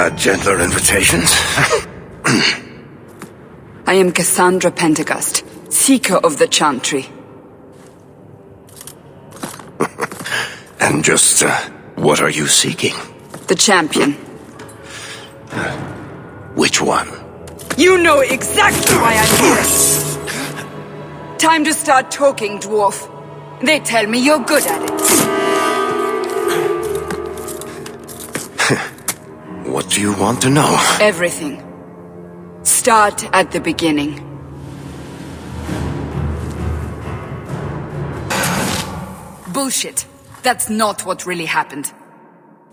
had gentler invitations. I am Cassandra Pentecost, Seeker of the Chantry. And just, what are you seeking? The champion. Which one? You know exactly why I'm here! Time to start talking, dwarf. They tell me you're good at it. What do you want to know? Everything. Start at the beginning. Bullshit. That's not what really happened.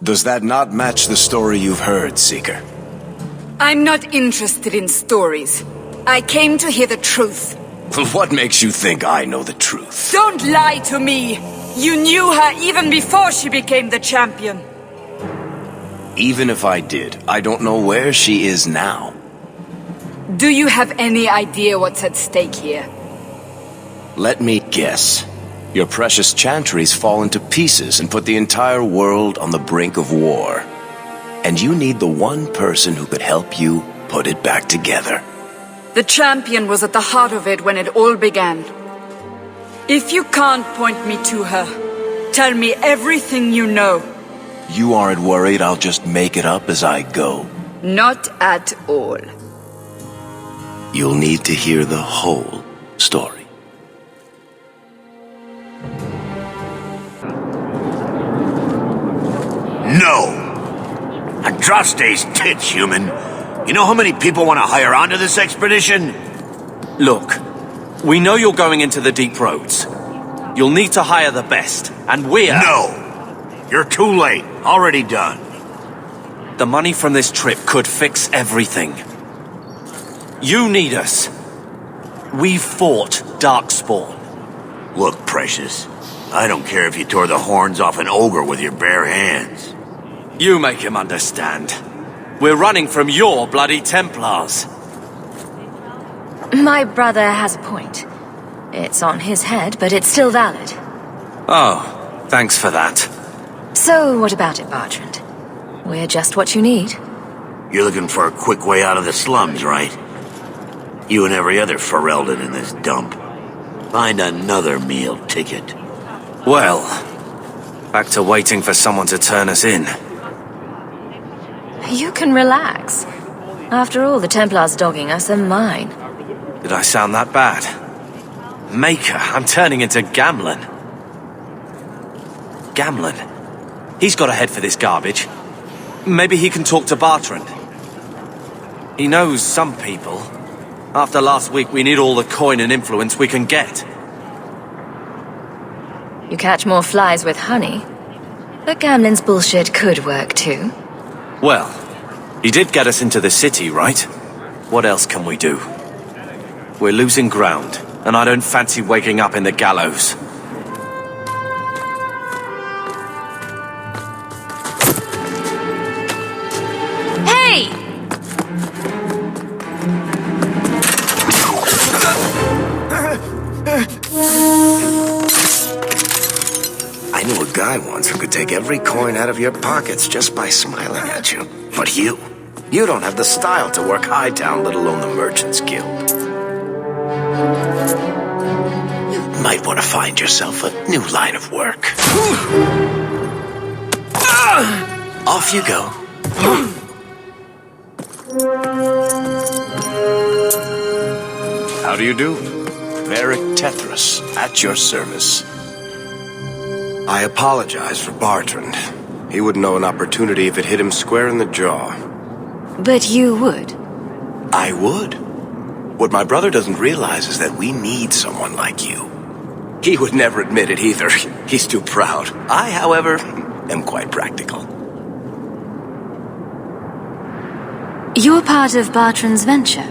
Does that not match the story you've heard, Seeker? I'm not interested in stories. I came to hear the truth. What makes you think I know the truth? Don't lie to me! You knew her even before she became the champion. Even if I did, I don't know where she is now. Do you have any idea what's at stake here? Let me guess. Your precious chantries fall into pieces and put the entire world on the brink of war. And you need the one person who could help you put it back together. The champion was at the heart of it when it all began. If you can't point me to her, tell me everything you know. You aren't worried I'll just make it up as I go? Not at all. You'll need to hear the whole story. No! Andraste's tits, human. You know how many people want to hire onto this expedition? Look, we know you're going into the deep roads. You'll need to hire the best, and we're... No! You're too late. Already done. The money from this trip could fix everything. You need us. We fought Darkspawn. Look, Precious. I don't care if you tore the horns off an ogre with your bare hands. You make him understand. We're running from your bloody Templars. My brother has a point. It's on his head, but it's still valid. Oh, thanks for that. So, what about it, Bertrand? We're just what you need. You're looking for a quick way out of the slums, right? You and every other Ferelden in this dump. Find another meal ticket. Well, back to waiting for someone to turn us in. You can relax. After all, the Templars dogging us are mine. Did I sound that bad? Maker, I'm turning into Gamlen. Gamlen? He's got a head for this garbage. Maybe he can talk to Bertrand. He knows some people. After last week, we need all the coin and influence we can get. You catch more flies with honey. But Gamlen's bullshit could work too. Well, he did get us into the city, right? What else can we do? We're losing ground, and I don't fancy waking up in the gallows. Hey! I knew a guy once who could take every coin out of your pockets just by smiling at you. But you don't have the style to work Hightown, let alone the Merchants Guild. You might want to find yourself a new line of work. Off you go. How do you do? Varric Tetheras, at your service. I apologize for Bertrand. He wouldn't know an opportunity if it hit him square in the jaw. But you would. I would. What my brother doesn't realize is that we need someone like you. He would never admit it either. He's too proud. I, however, am quite practical. You're part of Bertrand's venture.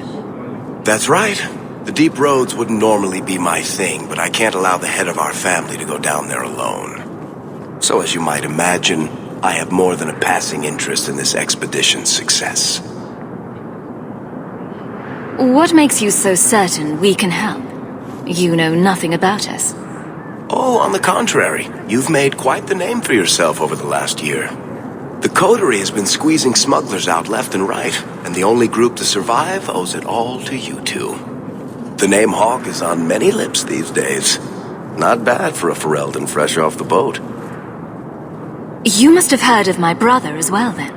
That's right. The deep roads wouldn't normally be my thing, but I can't allow the head of our family to go down there alone. So as you might imagine, I have more than a passing interest in this expedition's success. What makes you so certain we can help? You know nothing about us. Oh, on the contrary, you've made quite the name for yourself over the last year. The coterie has been squeezing smugglers out left and right, and the only group to survive owes it all to you two. The name Hawk is on many lips these days. Not bad for a Ferelden fresh off the boat. You must have heard of my brother as well, then.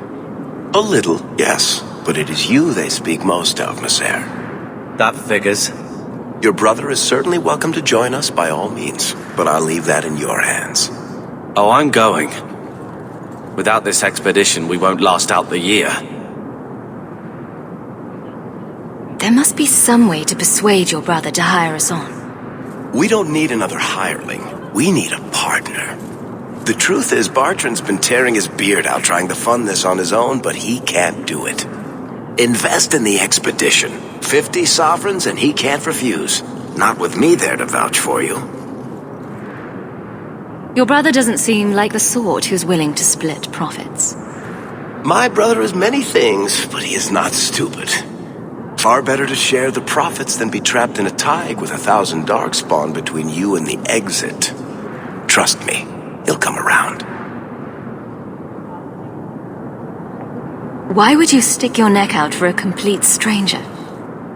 A little, yes, but it is you they speak most of, Messer. That figures. Your brother is certainly welcome to join us by all means, but I'll leave that in your hands. Oh, I'm going. Without this expedition, we won't last out the year. There must be some way to persuade your brother to hire us on. We don't need another hireling. We need a partner. The truth is, Bartrand's been tearing his beard out trying to fund this on his own, but he can't do it. Invest in the expedition. 50 sovereigns and he can't refuse. Not with me there to vouch for you. Your brother doesn't seem like the sort who's willing to split profits. My brother is many things, but he is not stupid. Far better to share the profits than be trapped in a tide with 1,000 darkspawn between you and the exit. Trust me, he'll come around. Why would you stick your neck out for a complete stranger?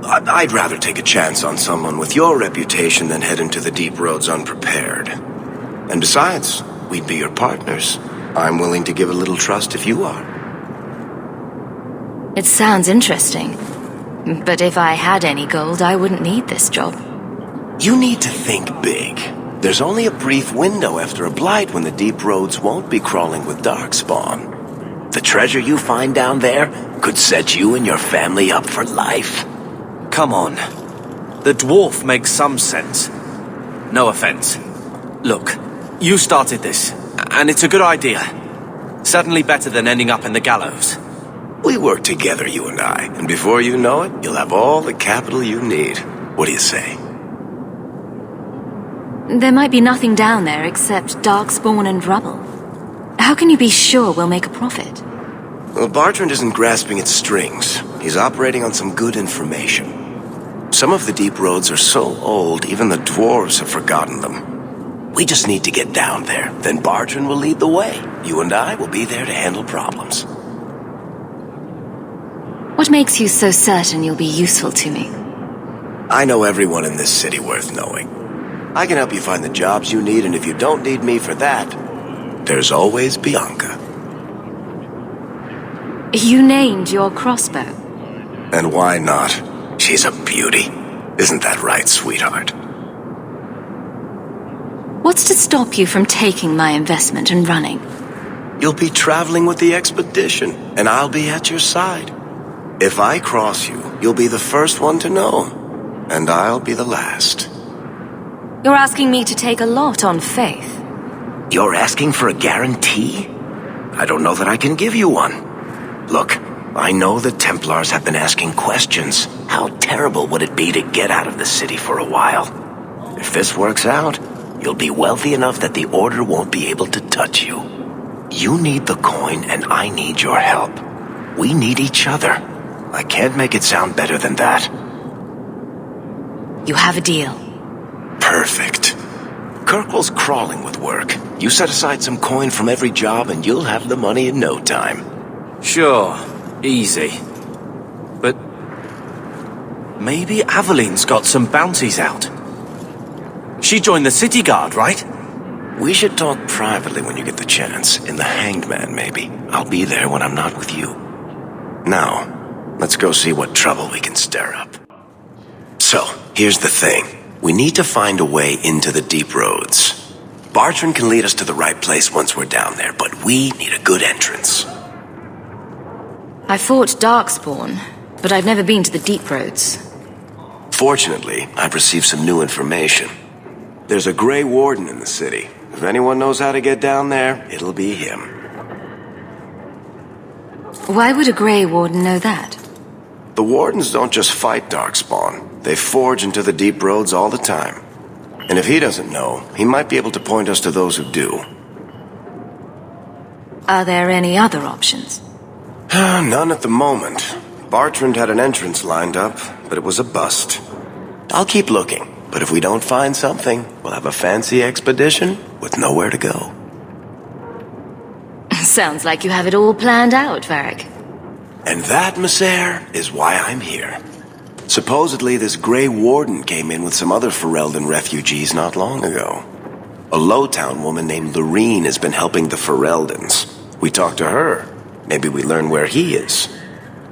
I'd rather take a chance on someone with your reputation than head into the deep roads unprepared. And besides, we'd be your partners. I'm willing to give a little trust if you are. It sounds interesting. But if I had any gold, I wouldn't need this job. You need to think big. There's only a brief window after a blight when the deep roads won't be crawling with darkspawn. The treasure you find down there could set you and your family up for life. Come on. The dwarf makes some sense. No offense. Look, you started this, and it's a good idea. Certainly better than ending up in the gallows. We work together, you and I, and before you know it, you'll have all the capital you need. What do you say? There might be nothing down there except darkspawn and rubble. How can you be sure we'll make a profit? Well, Bartrand isn't grasping at strings. He's operating on some good information. Some of the deep roads are so old, even the dwarves have forgotten them. We just need to get down there. Then Bartrand will lead the way. You and I will be there to handle problems. What makes you so certain you'll be useful to me? I know everyone in this city worth knowing. I can help you find the jobs you need, and if you don't need me for that, there's always Bianca. You named your crossbow. And why not? She's a beauty. Isn't that right, sweetheart? What's to stop you from taking my investment and running? You'll be traveling with the expedition, and I'll be at your side. If I cross you, you'll be the first one to know, and I'll be the last. You're asking me to take a lot on faith. You're asking for a guarantee? I don't know that I can give you one. Look, I know the Templars have been asking questions. How terrible would it be to get out of the city for a while? If this works out, you'll be wealthy enough that the Order won't be able to touch you. You need the coin, and I need your help. We need each other. I can't make it sound better than that. You have a deal. Perfect. Kirkwall's crawling with work. You set aside some coin from every job and you'll have the money in no time. Sure, easy. But maybe Aveline's got some bounties out. She joined the city guard, right? We should talk privately when you get the chance. In the Hanged Man, maybe. I'll be there when I'm not with you. Now, let's go see what trouble we can stir up. So, here's the thing. We need to find a way into the deep roads. Bartrand can lead us to the right place once we're down there, but we need a good entrance. I fought Darkspawn, but I've never been to the deep roads. Fortunately, I've received some new information. There's a Grey Warden in the city. If anyone knows how to get down there, it'll be him. Why would a Grey Warden know that? The Wardens don't just fight Darkspawn. They forge into the deep roads all the time. And if he doesn't know, he might be able to point us to those who do. Are there any other options? None at the moment. Bartrand had an entrance lined up, but it was a bust. I'll keep looking, but if we don't find something, we'll have a fancy expedition with nowhere to go. Sounds like you have it all planned out, Varric. And that, Miss Eyre, is why I'm here. Supposedly, this Grey Warden came in with some other Ferelden refugees not long ago. A Lowtown woman named Lorene has been helping the Fereldans. We talked to her. Maybe we learn where he is.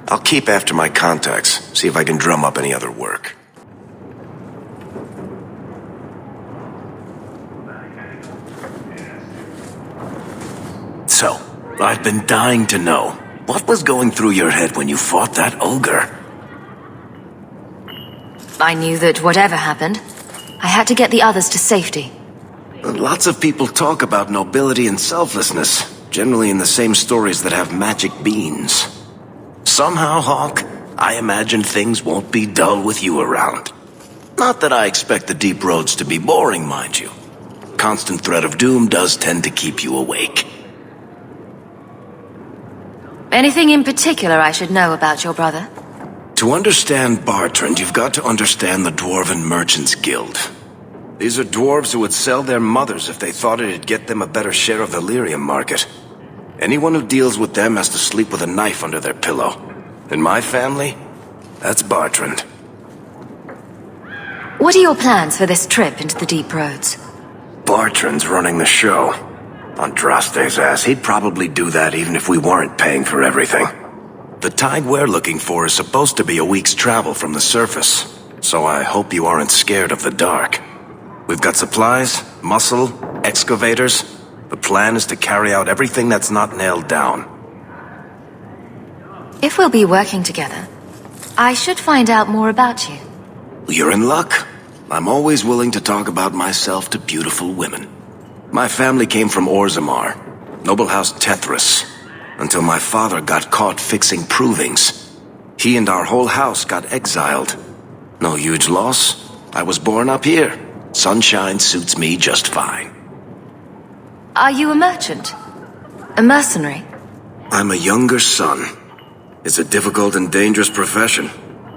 I'll keep after my contacts, see if I can drum up any other work. So, I've been dying to know, what was going through your head when you fought that ogre? I knew that whatever happened, I had to get the others to safety. Lots of people talk about nobility and selflessness, generally in the same stories that have magic beans. Somehow, Hawk, I imagine things won't be dull with you around. Not that I expect the deep roads to be boring, mind you. Constant threat of doom does tend to keep you awake. Anything in particular I should know about your brother? To understand Bartrand, you've got to understand the Dwarven Merchants Guild. These are dwarves who would sell their mothers if they thought it'd get them a better share of the lyrium market. Anyone who deals with them has to sleep with a knife under their pillow. In my family, that's Bartrand. What are your plans for this trip into the deep roads? Bartrand's running the show. Andraste's ass, he'd probably do that even if we weren't paying for everything. The tide we're looking for is supposed to be a week's travel from the surface, so I hope you aren't scared of the dark. We've got supplies, muscle, excavators. The plan is to carry out everything that's not nailed down. If we'll be working together, I should find out more about you. You're in luck. I'm always willing to talk about myself to beautiful women. My family came from Orzammar, noble house Tetheras, until my father got caught fixing provings. He and our whole house got exiled. No huge loss. I was born up here. Sunshine suits me just fine. Are you a merchant? A mercenary? I'm a younger son. It's a difficult and dangerous profession.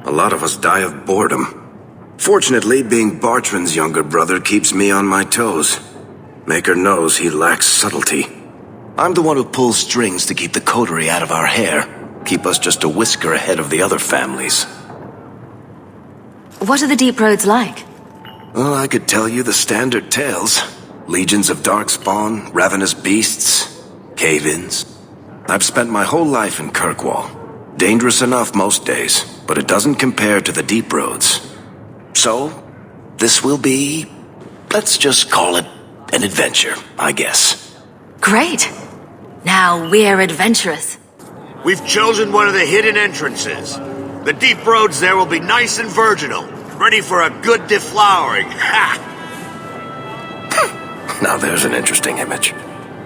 A lot of us die of boredom. Fortunately, being Bartrand's younger brother keeps me on my toes. Maker knows he lacks subtlety. I'm the one who pulls strings to keep the coterie out of our hair. Keep us just a whisker ahead of the other families. What are the deep roads like? Well, I could tell you the standard tales. Legions of darkspawn, ravenous beasts, cave-ins. I've spent my whole life in Kirkwall. Dangerous enough most days, but it doesn't compare to the deep roads. So, this will be... let's just call it an adventure, I guess. Great. Now we're adventurous. We've chosen one of the hidden entrances. The deep roads there will be nice and virginal, ready for a good deflowering. Ha! Now there's an interesting image.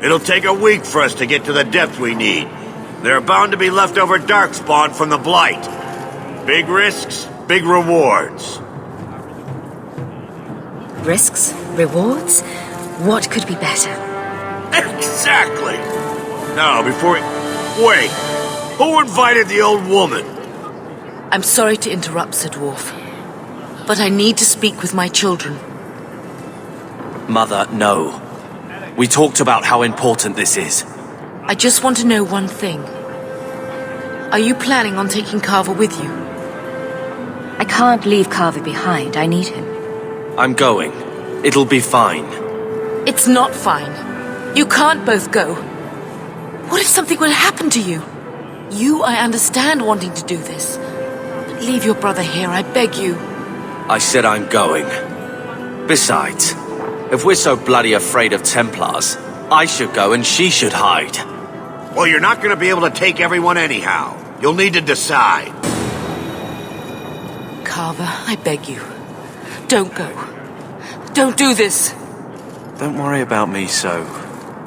It'll take a week for us to get to the depth we need. There are bound to be leftover darkspawn from the Blight. Big risks, big rewards. Risks? Rewards? What could be better? Exactly! Now, before we... Wait! Who invited the old woman? I'm sorry to interrupt, Sir Dwarf, but I need to speak with my children. Mother, no. We talked about how important this is. I just want to know one thing. Are you planning on taking Carver with you? I can't leave Carver behind. I need him. I'm going. It'll be fine. It's not fine. You can't both go. What if something will happen to you? You, I understand wanting to do this. But leave your brother here, I beg you. I said I'm going. Besides, if we're so bloody afraid of Templars, I should go and she should hide. Well, you're not going to be able to take everyone anyhow. You'll need to decide. Carver, I beg you. Don't go. Don't do this. Don't worry about me, so.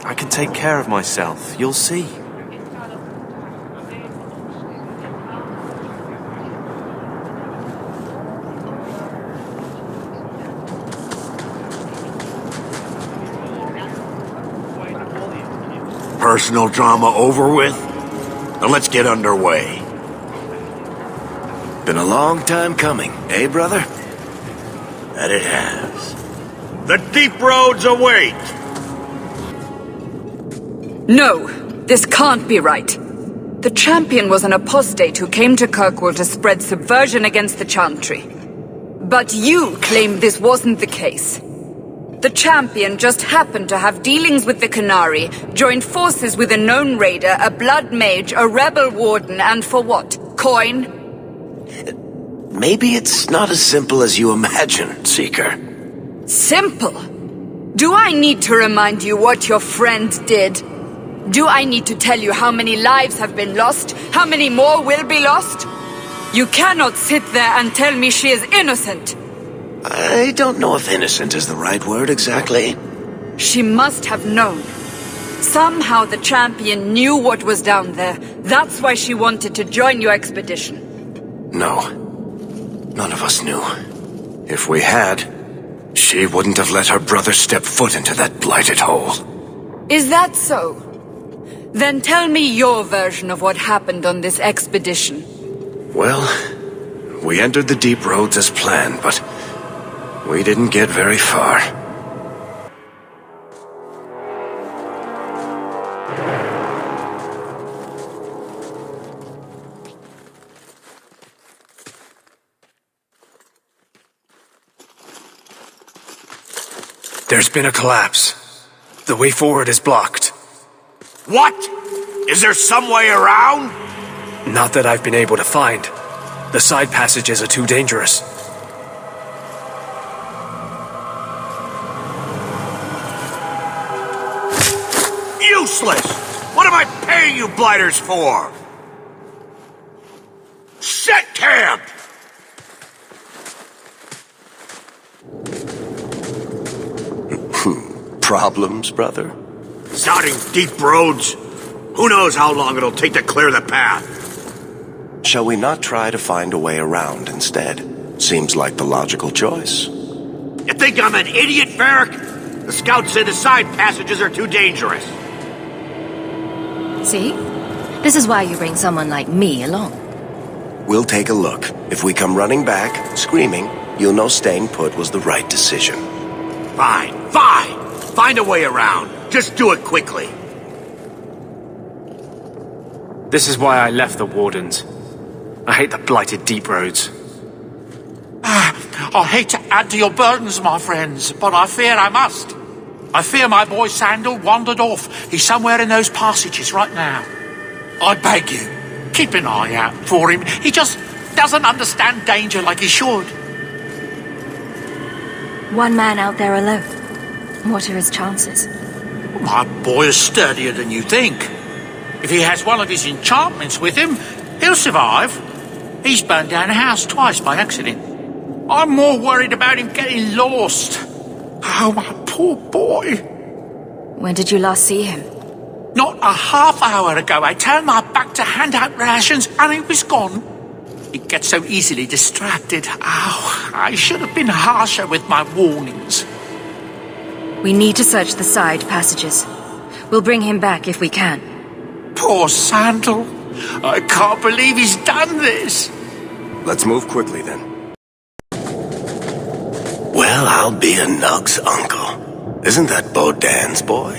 I can take care of myself. You'll see. Personal drama over with? Now let's get underway. Been a long time coming, eh, brother? That it has. The deep roads await! No! This can't be right. The champion was an apostate who came to Kirkwall to spread subversion against the Chantry. But you claim this wasn't the case. The champion just happened to have dealings with the Canary, joined forces with a known raider, a blood mage, a rebel warden, and for what? Coin? Maybe it's not as simple as you imagine, Seeker. Simple? Do I need to remind you what your friend did? Do I need to tell you how many lives have been lost? How many more will be lost? You cannot sit there and tell me she is innocent. I don't know if innocent is the right word exactly. She must have known. Somehow the champion knew what was down there. That's why she wanted to join your expedition. No. None of us knew. If we had, she wouldn't have let her brother step foot into that blighted hole. Is that so? Then tell me your version of what happened on this expedition. Well, we entered the deep roads as planned, but we didn't get very far. There's been a collapse. The way forward is blocked. What? Is there some way around? Not that I've been able to find. The side passages are too dangerous. Useless! What am I paying you blighters for? Set camp! Problems, brother? Starting deep roads? Who knows how long it'll take to clear the path? Shall we not try to find a way around instead? Seems like the logical choice. You think I'm an idiot, Varric? The scouts say the side passages are too dangerous. See? This is why you bring someone like me along. We'll take a look. If we come running back, screaming, you'll know staying put was the right decision. Fine, fine! Find a way around. Just do it quickly. This is why I left the Wardens. I hate the blighted deep roads. I hate to add to your burdens, my friends, but I fear I must. I fear my boy Sandal wandered off. He's somewhere in those passages right now. I beg you, keep an eye out for him. He just doesn't understand danger like he should. One man out there alone. What are his chances? My boy is sturdier than you think. If he has one of his enchantments with him, he'll survive. He's burned down a house twice by accident. I'm more worried about him getting lost. Oh, my poor boy. When did you last see him? Not a half hour ago, I turned my back to hand out rations and he was gone. He gets so easily distracted. Oh, I should have been harsher with my warnings. We need to search the side passages. We'll bring him back if we can. Poor Sandal. I can't believe he's done this. Let's move quickly then. Well, I'll be a Nug's uncle. Isn't that Bodan's boy?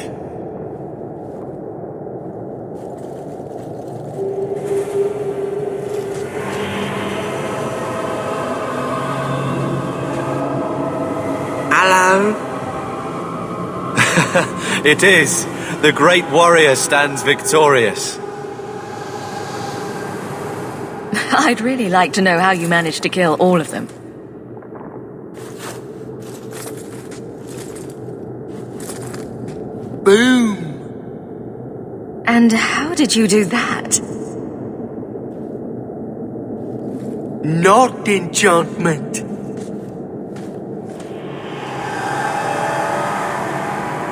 Hello? It is. The great warrior stands victorious. I'd really like to know how you managed to kill all of them. Boom. And how did you do that? Not enchantment.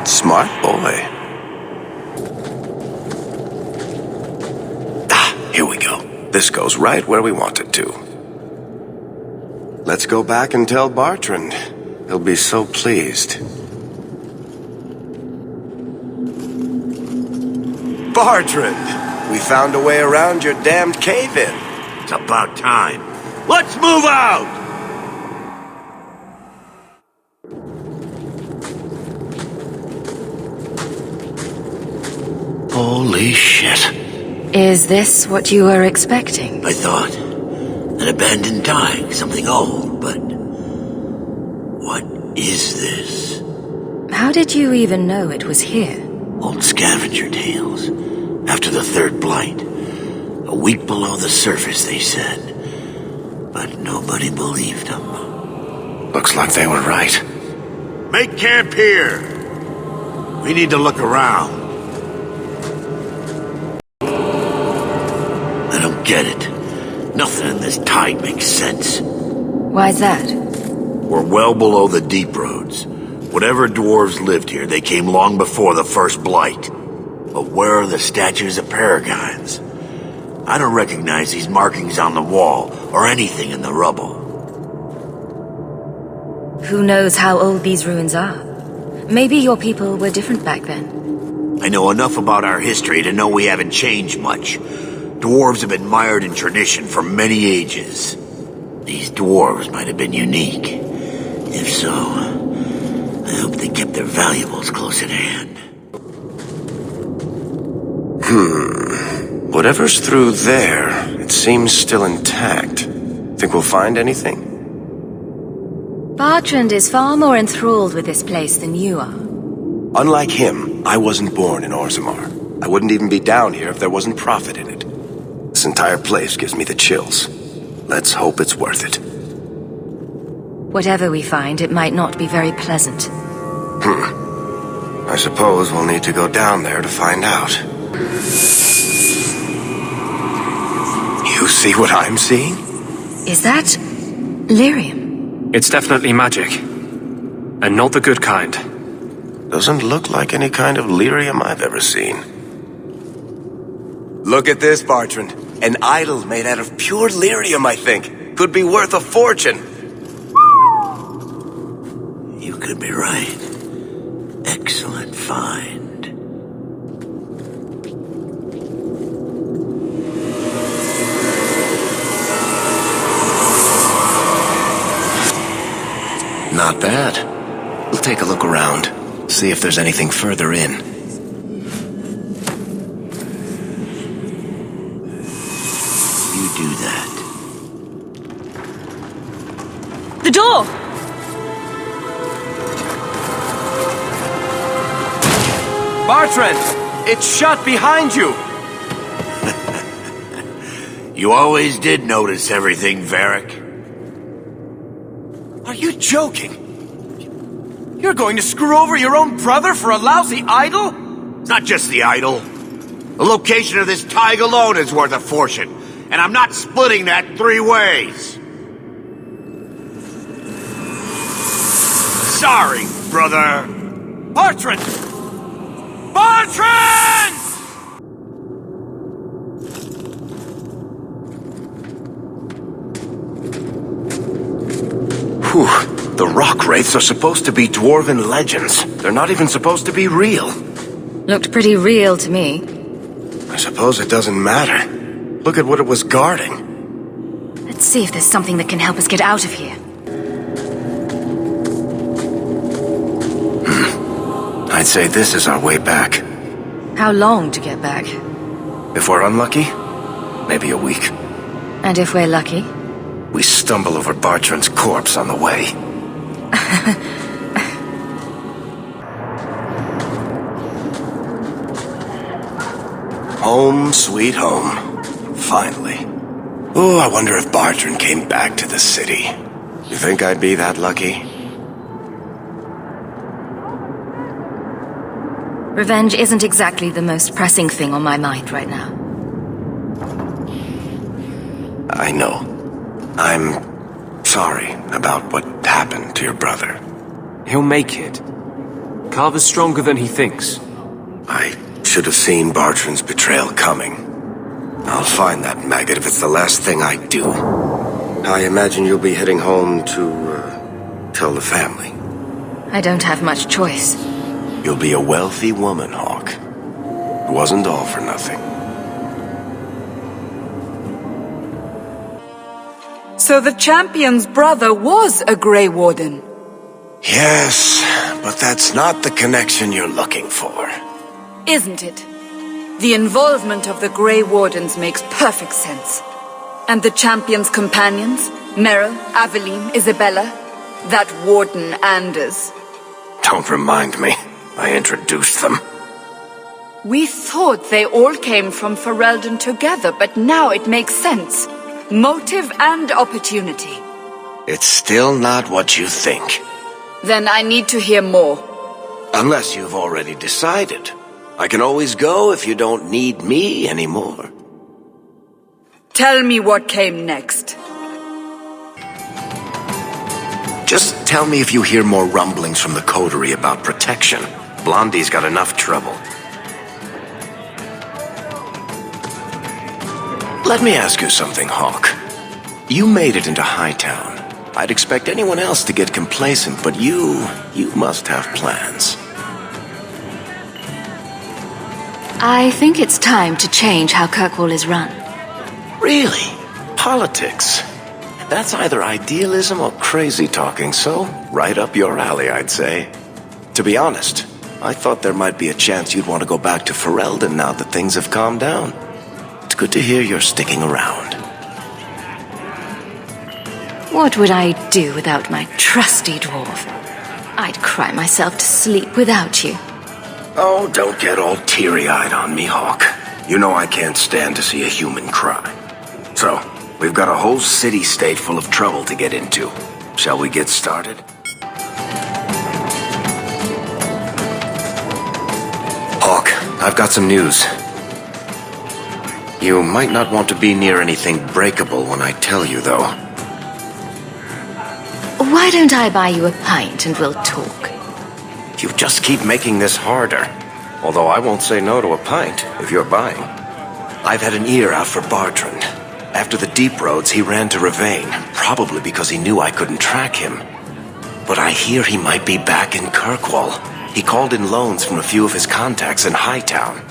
Smart boy. Here we go. This goes right where we want it to. Let's go back and tell Bartrand. He'll be so pleased. Bartrand! We found a way around your damned cave-in. It's about time. Let's move out! Holy shit. Is this what you were expecting? I thought an abandoned dyke, something old, but what is this? How did you even know it was here? Old scavenger tales. After the third blight. A week below the surface, they said. But nobody believed them. Looks like they were right. Make camp here. We need to look around. I don't get it. Nothing in this tide makes sense. Why's that? We're well below the deep roads. Whatever dwarves lived here, they came long before the first blight. But where are the statues of paragons? I don't recognize these markings on the wall, or anything in the rubble. Who knows how old these ruins are? Maybe your people were different back then. I know enough about our history to know we haven't changed much. Dwarves have been mired in tradition for many ages. These dwarves might have been unique. If so, I hope they kept their valuables close at hand. Whatever's through there, it seems still intact. Think we'll find anything? Bertrand is far more enthralled with this place than you are. Unlike him, I wasn't born in Orzammar. I wouldn't even be down here if there wasn't profit in it. This entire place gives me the chills. Let's hope it's worth it. Whatever we find, it might not be very pleasant. I suppose we'll need to go down there to find out. You see what I'm seeing? Is that lyrium? It's definitely magic. And not the good kind. Doesn't look like any kind of lyrium I've ever seen. Look at this, Bertrand. An idol made out of pure lyrium, I think. Could be worth a fortune. You could be right. Excellent find. Not bad. We'll take a look around. See if there's anything further in. You do that. The door! Bertrand! It's shut behind you! You always did notice everything, Varric. Are you joking? You're going to screw over your own brother for a lousy idol? Not just the idol. The location of this tide alone is worth a fortune, and I'm not splitting that 3 ways. Sorry, brother. Bertrand! Bertrand! Whew. The rock wraiths are supposed to be dwarven legends. They're not even supposed to be real. Looked pretty real to me. I suppose it doesn't matter. Look at what it was guarding. Let's see if there's something that can help us get out of here. I'd say this is our way back. How long to get back? If we're unlucky, maybe a week. And if we're lucky? We stumble over Bertrand's corpse on the way. Home, sweet home. Finally. Oh, I wonder if Bertrand came back to the city. You think I'd be that lucky? Revenge isn't exactly the most pressing thing on my mind right now. I know. I'm sorry about what happened to your brother. He'll make it. Carver's stronger than he thinks. I should have seen Bertrand's betrayal coming. I'll find that maggot if it's the last thing I do. I imagine you'll be heading home to, tell the family. I don't have much choice. You'll be a wealthy woman, Hawk. It wasn't all for nothing. So the champion's brother was a Grey Warden? Yes, but that's not the connection you're looking for. Isn't it? The involvement of the Grey Wardens makes perfect sense. And the Champion's companions? Merrill, Aveline, Isabella? That Warden Anders? Don't remind me. I introduced them. We thought they all came from Ferelden together, but now it makes sense. Motive and opportunity. It's still not what you think. Then I need to hear more. Unless you've already decided. I can always go if you don't need me anymore. Tell me what came next. Just tell me if you hear more rumblings from the coterie about protection. Blondie's got enough trouble. Let me ask you something, Hawk. You made it into Hightown. I'd expect anyone else to get complacent, but you must have plans. I think it's time to change how Kirkwall is run. Really? Politics? That's either idealism or crazy talking, so right up your alley, I'd say. To be honest, I thought there might be a chance you'd want to go back to Ferelden now that things have calmed down. It's good to hear you're sticking around. What would I do without my trusty dwarf? I'd cry myself to sleep without you. Oh, don't get all teary-eyed on me, Hawk. You know I can't stand to see a human cry. So, we've got a whole city-state full of trouble to get into. Shall we get started? Hawk, I've got some news. You might not want to be near anything breakable when I tell you, though. Why don't I buy you a pint and we'll talk? You just keep making this harder. Although I won't say no to a pint, if you're buying. I've had an ear out for Bartrand. After the deep roads, he ran to Ravain, probably because he knew I couldn't track him. But I hear he might be back in Kirkwall. He called in loans from a few of his contacts in Hightown.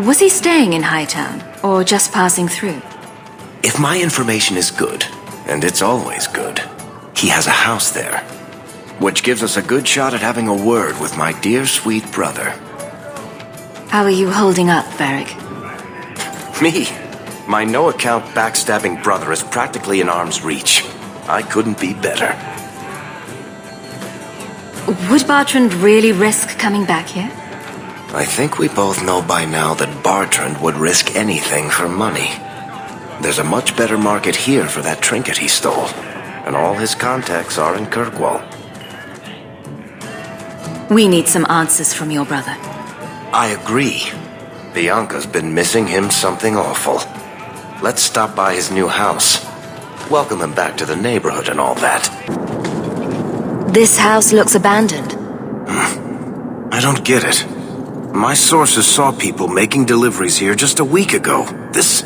Was he staying in Hightown, or just passing through? If my information is good, and it's always good, he has a house there. Which gives us a good shot at having a word with my dear sweet brother. How are you holding up, Varric? Me? My no-account backstabbing brother is practically in arm's reach. I couldn't be better. Would Bartrand really risk coming back here? I think we both know by now that Bartrand would risk anything for money. There's a much better market here for that trinket he stole, and all his contacts are in Kirkwall. We need some answers from your brother. I agree. Bianca's been missing him something awful. Let's stop by his new house. Welcome him back to the neighborhood and all that. This house looks abandoned. I don't get it. My sources saw people making deliveries here just a week ago. This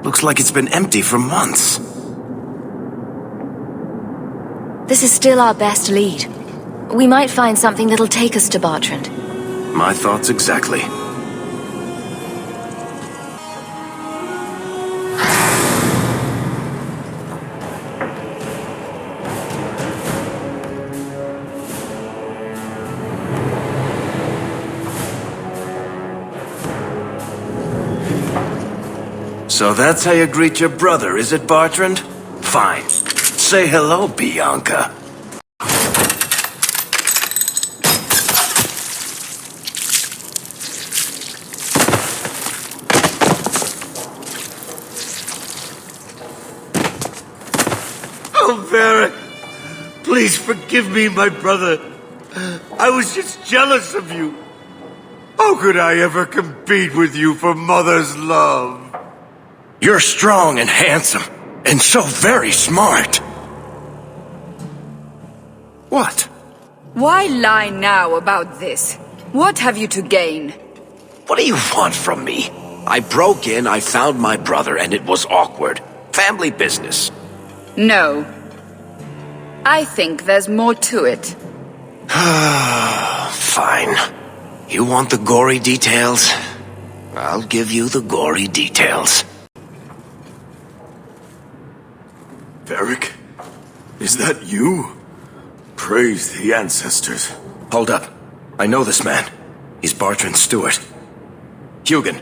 looks like it's been empty for months. This is still our best lead. We might find something that'll take us to Bartrand. My thoughts exactly. So that's how you greet your brother, is it, Bartrand? Fine. Say hello, Bianca. Oh, Varric, please forgive me, my brother. I was just jealous of you. How could I ever compete with you for Mother's love? You're strong and handsome, and so very smart. What? Why lie now about this? What have you to gain? What do you want from me? I broke in, I found my brother, and it was awkward. Family business. No. I think there's more to it. Fine. You want the gory details? I'll give you the gory details. Varric, is that you? Praise the ancestors. Hold up. I know this man. He's Bartrand Stewart. Hugin,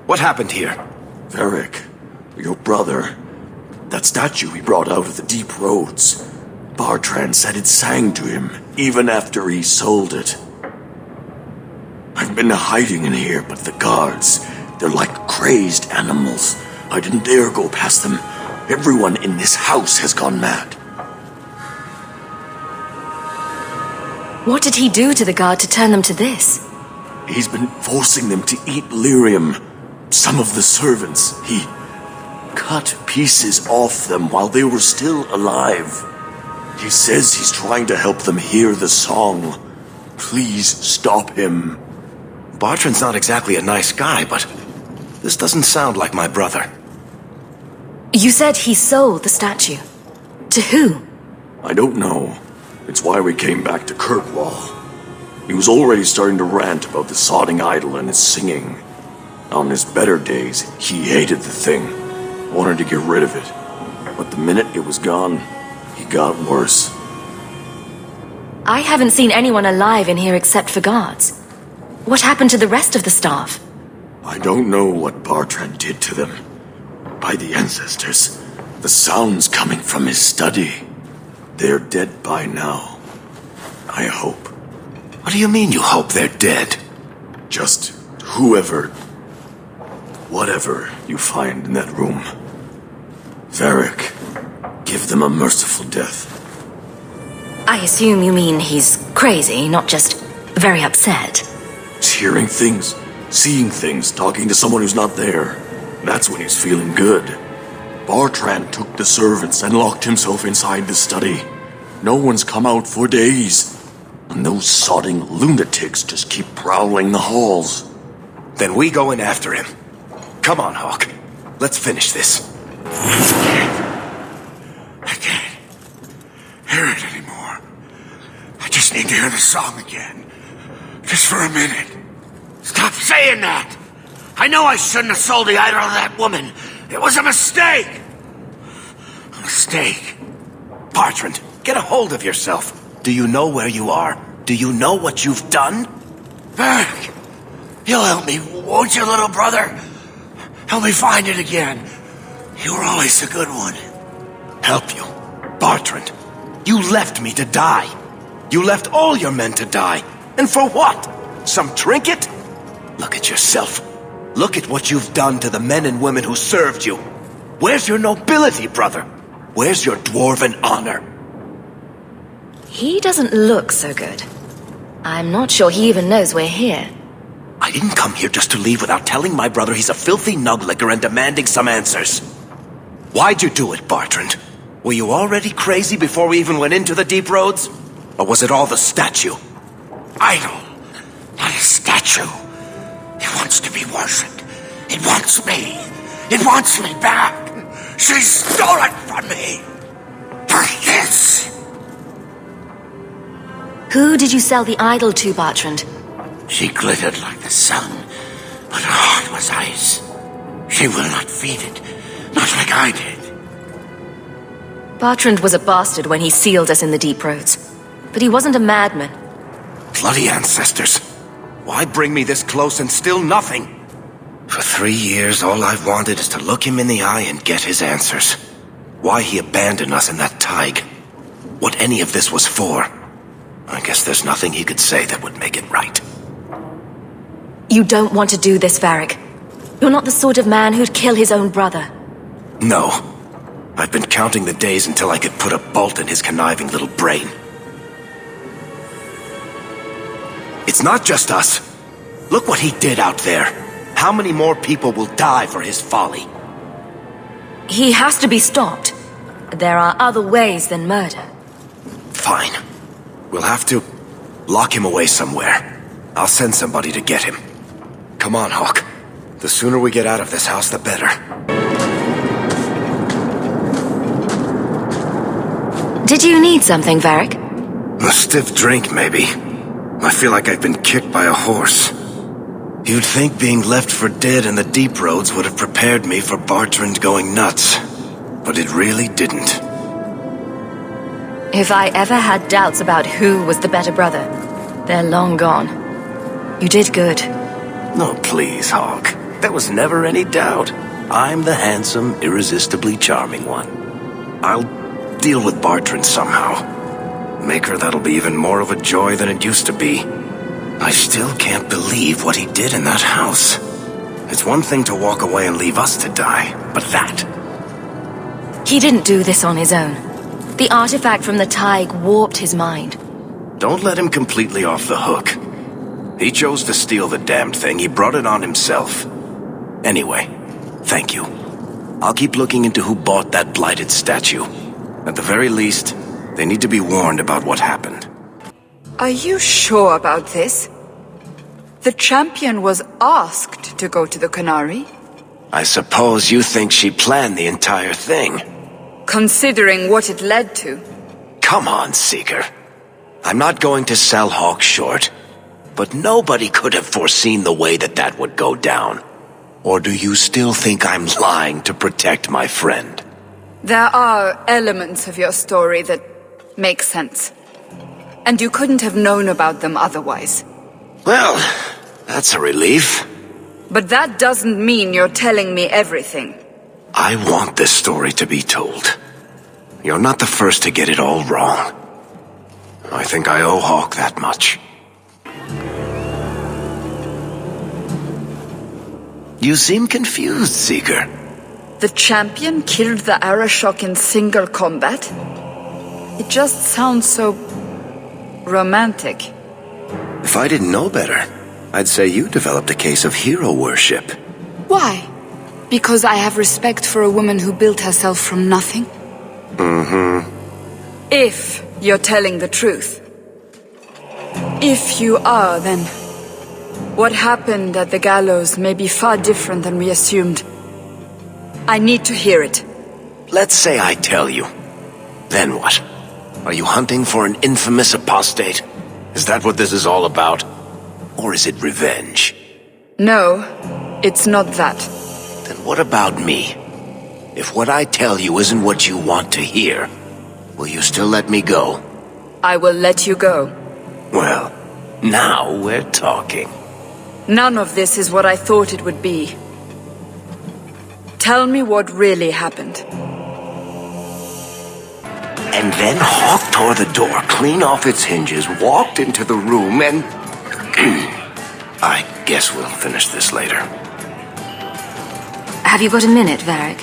what happened here? Varric, your brother. That statue he brought out of the deep roads. Bartrand said it sang to him, even after he sold it. I've been hiding in here, but the guards, they're like crazed animals. I didn't dare go past them. Everyone in this house has gone mad. What did he do to the guard to turn them to this? He's been forcing them to eat lyrium. Some of the servants, he cut pieces off them while they were still alive. He says he's trying to help them hear the song. Please stop him. Bartrand's not exactly a nice guy, but this doesn't sound like my brother. You said he sold the statue. To who? I don't know. It's why we came back to Kirkwall. He was already starting to rant about the sodding idol and his singing. On his better days, he hated the thing. Wanted to get rid of it. But the minute it was gone, he got worse. I haven't seen anyone alive in here except for guards. What happened to the rest of the staff? I don't know what Bartrand did to them. By the ancestors, the sounds coming from his study. They're dead by now. I hope. What do you mean you hope they're dead? Just whoever, whatever you find in that room. Varric, give them a merciful death. I assume you mean he's crazy, not just very upset. He's hearing things, seeing things, talking to someone who's not there. That's when he's feeling good. Bartrand took the servants and locked himself inside the study. No one's come out for days. And those sodding lunatics just keep prowling the halls. Then we go in after him. Come on, Hawk. Let's finish this. I can't hear it anymore. I just need to hear the song again. Just for a minute. Stop saying that! I know I shouldn't have sold the idol to that woman. It was a mistake! A mistake. Bartrand, get a hold of yourself. Do you know where you are? Do you know what you've done? Varric, you'll help me, won't you, little brother? Help me find it again. You were always a good one. Help you? Bartrand, you left me to die. You left all your men to die. And for what? Some trinket? Look at yourself. Look at what you've done to the men and women who served you. Where's your nobility, brother? Where's your dwarven honor? He doesn't look so good. I'm not sure he even knows we're here. I didn't come here just to leave without telling my brother he's a filthy nuglicker and demanding some answers. Why'd you do it, Bartrand? Were you already crazy before we even went into the deep roads? Or was it all the statue? Idol, not a statue. It wants to be worshipped. It wants me. It wants me back. She stole it from me. For this. Who did you sell the idol to, Bartrand? She glittered like the sun, but her heart was ice. She will not feed it, not like I did. Bartrand was a bastard when he sealed us in the deep roads. But he wasn't a madman. Bloody ancestors. Why bring me this close and still nothing? For 3 years, all I've wanted is to look him in the eye and get his answers. Why he abandoned us in that thaig. What any of this was for. I guess there's nothing he could say that would make it right. You don't want to do this, Varric. You're not the sort of man who'd kill his own brother. No. I've been counting the days until I could put a bolt in his conniving little brain. It's not just us. Look what he did out there. How many more people will die for his folly? He has to be stopped. There are other ways than murder. Fine. We'll have to lock him away somewhere. I'll send somebody to get him. Come on, Hawk. The sooner we get out of this house, the better. Did you need something, Varric? A stiff drink, maybe. I feel like I've been kicked by a horse. You'd think being left for dead in the deep roads would have prepared me for Bartrand going nuts. But it really didn't. If I ever had doubts about who was the better brother, they're long gone. You did good. No, please, Hawk. There was never any doubt. I'm the handsome, irresistibly charming one. I'll deal with Bartrand somehow. Make her that'll be even more of a joy than it used to be. I still can't believe what he did in that house. It's one thing to walk away and leave us to die, but that... He didn't do this on his own. The artifact from the Tig warped his mind. Don't let him completely off the hook. He chose to steal the damned thing. He brought it on himself. Anyway, thank you. I'll keep looking into who bought that blighted statue. At the very least, they need to be warned about what happened. Are you sure about this? The champion was asked to go to the Canary. I suppose you think she planned the entire thing. Considering what it led to. Come on, Seeker. I'm not going to sell Hawk short, but nobody could have foreseen the way that would go down. Or do you still think I'm lying to protect my friend? There are elements of your story that make sense. And you couldn't have known about them otherwise. Well, that's a relief. But that doesn't mean you're telling me everything. I want this story to be told. You're not the first to get it all wrong. I think I owe Hawk that much. You seem confused, Seeker. The champion killed the Arashok in single combat? It just sounds so... romantic. If I didn't know better, I'd say you developed a case of hero worship. Why? Because I have respect for a woman who built herself from nothing? Mm-hmm. If you're telling the truth. If you are, then... what happened at the gallows may be far different than we assumed. I need to hear it. Let's say I tell you. Then what? Are you hunting for an infamous apostate? Is that what this is all about? Or is it revenge? No, it's not that. Then what about me? If what I tell you isn't what you want to hear, will you still let me go? I will let you go. Well, now we're talking. None of this is what I thought it would be. Tell me what really happened. And then Hawk tore the door clean off its hinges, walked into the room, and... I guess we'll finish this later. Have you got a minute, Varric?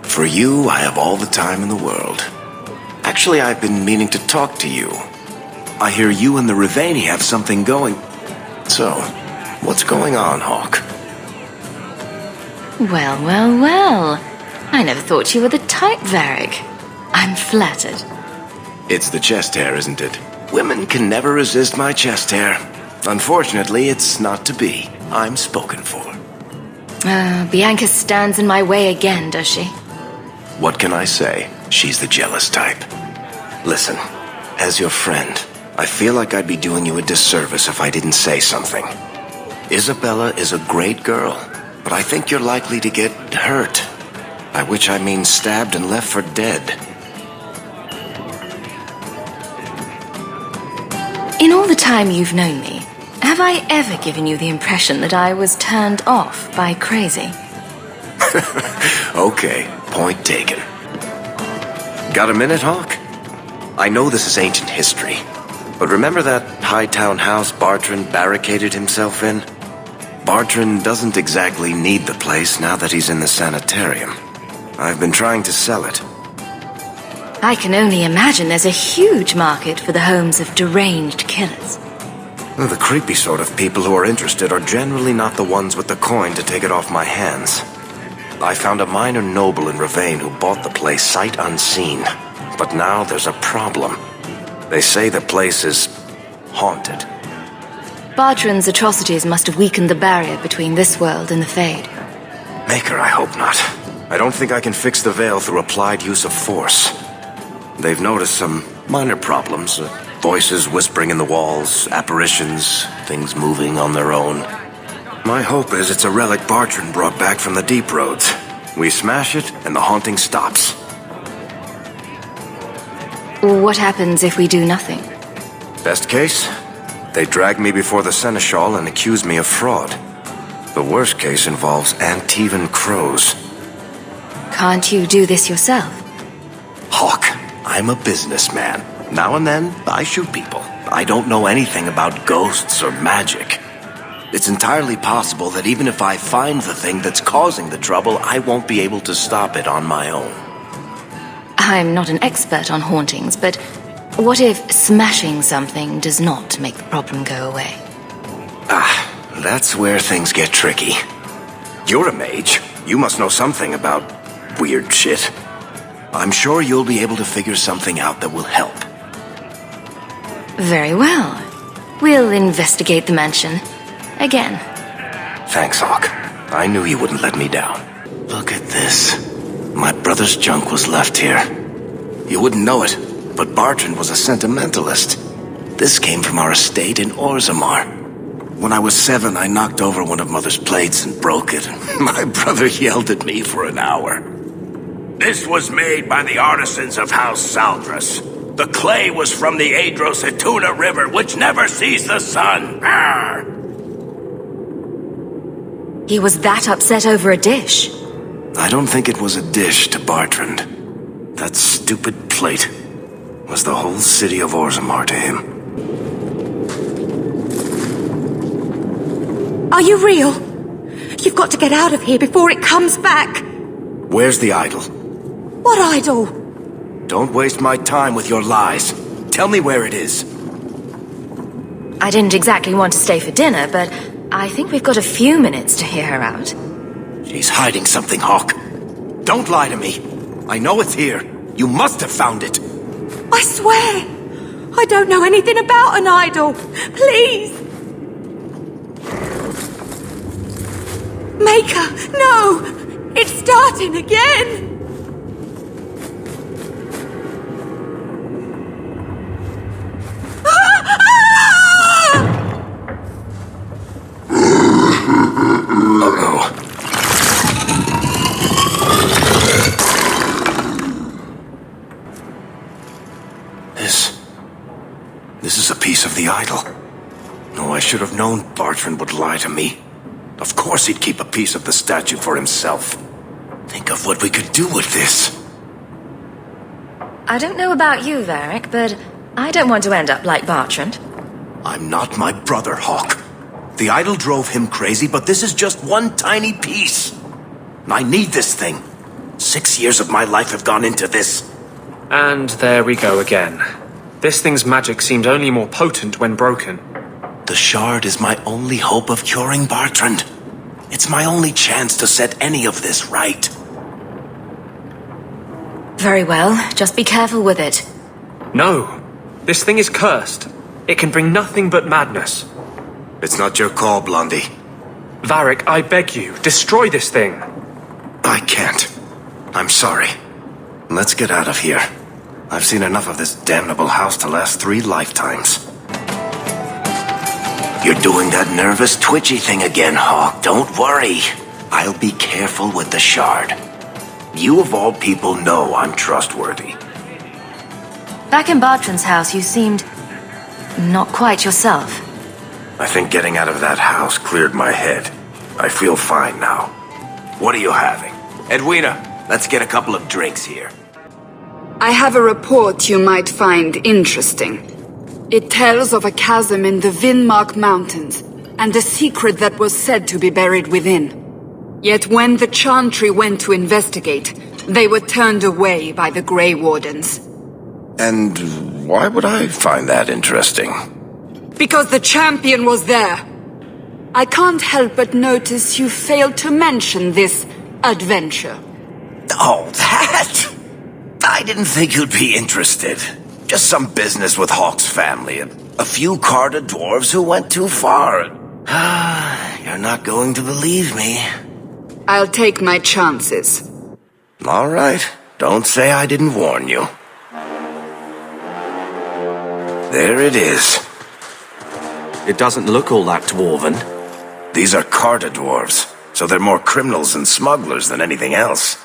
For you, I have all the time in the world. Actually, I've been meaning to talk to you. I hear you and the Riveni have something going. So, what's going on, Hawk? Well, well, well. I never thought you were the type, Varric. I'm flattered. It's the chest hair, isn't it? Women can never resist my chest hair. Unfortunately, it's not to be. I'm spoken for. Bianca stands in my way again, does she? What can I say? She's the jealous type. Listen, as your friend, I feel like I'd be doing you a disservice if I didn't say something. Isabella is a great girl, but I think you're likely to get hurt. By which I mean stabbed and left for dead. In all the time you've known me, have I ever given you the impression that I was turned off by crazy? Okay, point taken. Got a minute, Hawk? I know this is ancient history, but remember that Hightown house Bartrand barricaded himself in? Bartrand doesn't exactly need the place now that he's in the sanitarium. I've been trying to sell it. I can only imagine there's a huge market for the homes of deranged killers. Well, the creepy sort of people who are interested are generally not the ones with the coin to take it off my hands. I found a minor noble in Ravane who bought the place sight unseen. But now there's a problem. They say the place is haunted. Bartrand's atrocities must have weakened the barrier between this world and the Fade. Maker, I hope not. I don't think I can fix the veil through applied use of force. They've noticed some minor problems. Voices whispering in the walls, apparitions, things moving on their own. My hope is it's a relic Bartrand brought back from the Deep Roads. We smash it, and the haunting stops. What happens if we do nothing? Best case? They drag me before the Seneschal and accuse me of fraud. The worst case involves Antivan crows. Can't you do this yourself? Hawk, I'm a businessman. Now and then, I shoot people. I don't know anything about ghosts or magic. It's entirely possible that even if I find the thing that's causing the trouble, I won't be able to stop it on my own. I'm not an expert on hauntings, but what if smashing something does not make the problem go away? That's where things get tricky. You're a mage. You must know something about weird shit. I'm sure you'll be able to figure something out that will help. Very well. We'll investigate the mansion. Again. Thanks, Hawk. I knew you wouldn't let me down. Look at this. My brother's junk was left here. You wouldn't know it, but Bartrand was a sentimentalist. This came from our estate in Orzammar. When I was 7, I knocked over one of Mother's plates and broke it. My brother yelled at me for an hour. This was made by the artisans of House Saldras. The clay was from the Adros-Etuna River, which never sees the sun. Arr! He was that upset over a dish. I don't think it was a dish to Bartrand. That stupid plate was the whole city of Orzammar to him. Are you real? You've got to get out of here before it comes back. Where's the idol? What idol? Don't waste my time with your lies. Tell me where it is. I didn't exactly want to stay for dinner, but I think we've got a few minutes to hear her out. She's hiding something, Hawk. Don't lie to me. I know it's here. You must have found it. I swear! I don't know anything about an idol. Please! Maker, no! It's starting again! This is a piece of the idol. Oh, I should have known Bartrand would lie to me. Of course he'd keep a piece of the statue for himself. Think of what we could do with this. I don't know about you, Varric, but I don't want to end up like Bartrand. I'm not my brother, Hawk. The idol drove him crazy, but this is just one tiny piece. I need this thing. 6 years of my life have gone into this. And there we go again. This thing's magic seemed only more potent when broken. The shard is my only hope of curing Bartrand. It's my only chance to set any of this right. Very well, just be careful with it. No, this thing is cursed. It can bring nothing but madness. It's not your call, Blondie. Varric, I beg you, destroy this thing. I can't. I'm sorry. Let's get out of here. I've seen enough of this damnable house to last 3 lifetimes. You're doing that nervous, twitchy thing again, Hawk. Don't worry. I'll be careful with the shard. You of all people know I'm trustworthy. Back in Bartrand's house, you seemed not quite yourself. I think getting out of that house cleared my head. I feel fine now. What are you having? Edwina, let's get a couple of drinks here. I have a report you might find interesting. It tells of a chasm in the Vinmark Mountains, and a secret that was said to be buried within. Yet when the Chantry went to investigate, they were turned away by the Grey Wardens. And why would I find that interesting? Because the champion was there. I can't help but notice you failed to mention this adventure. Oh, that? I didn't think you'd be interested. Just some business with Hawk's family and a few Carta dwarves who went too far. You're not going to believe me. I'll take my chances. All right. Don't say I didn't warn you. There it is. It doesn't look all that dwarven. These are Carta dwarves, so they're more criminals and smugglers than anything else.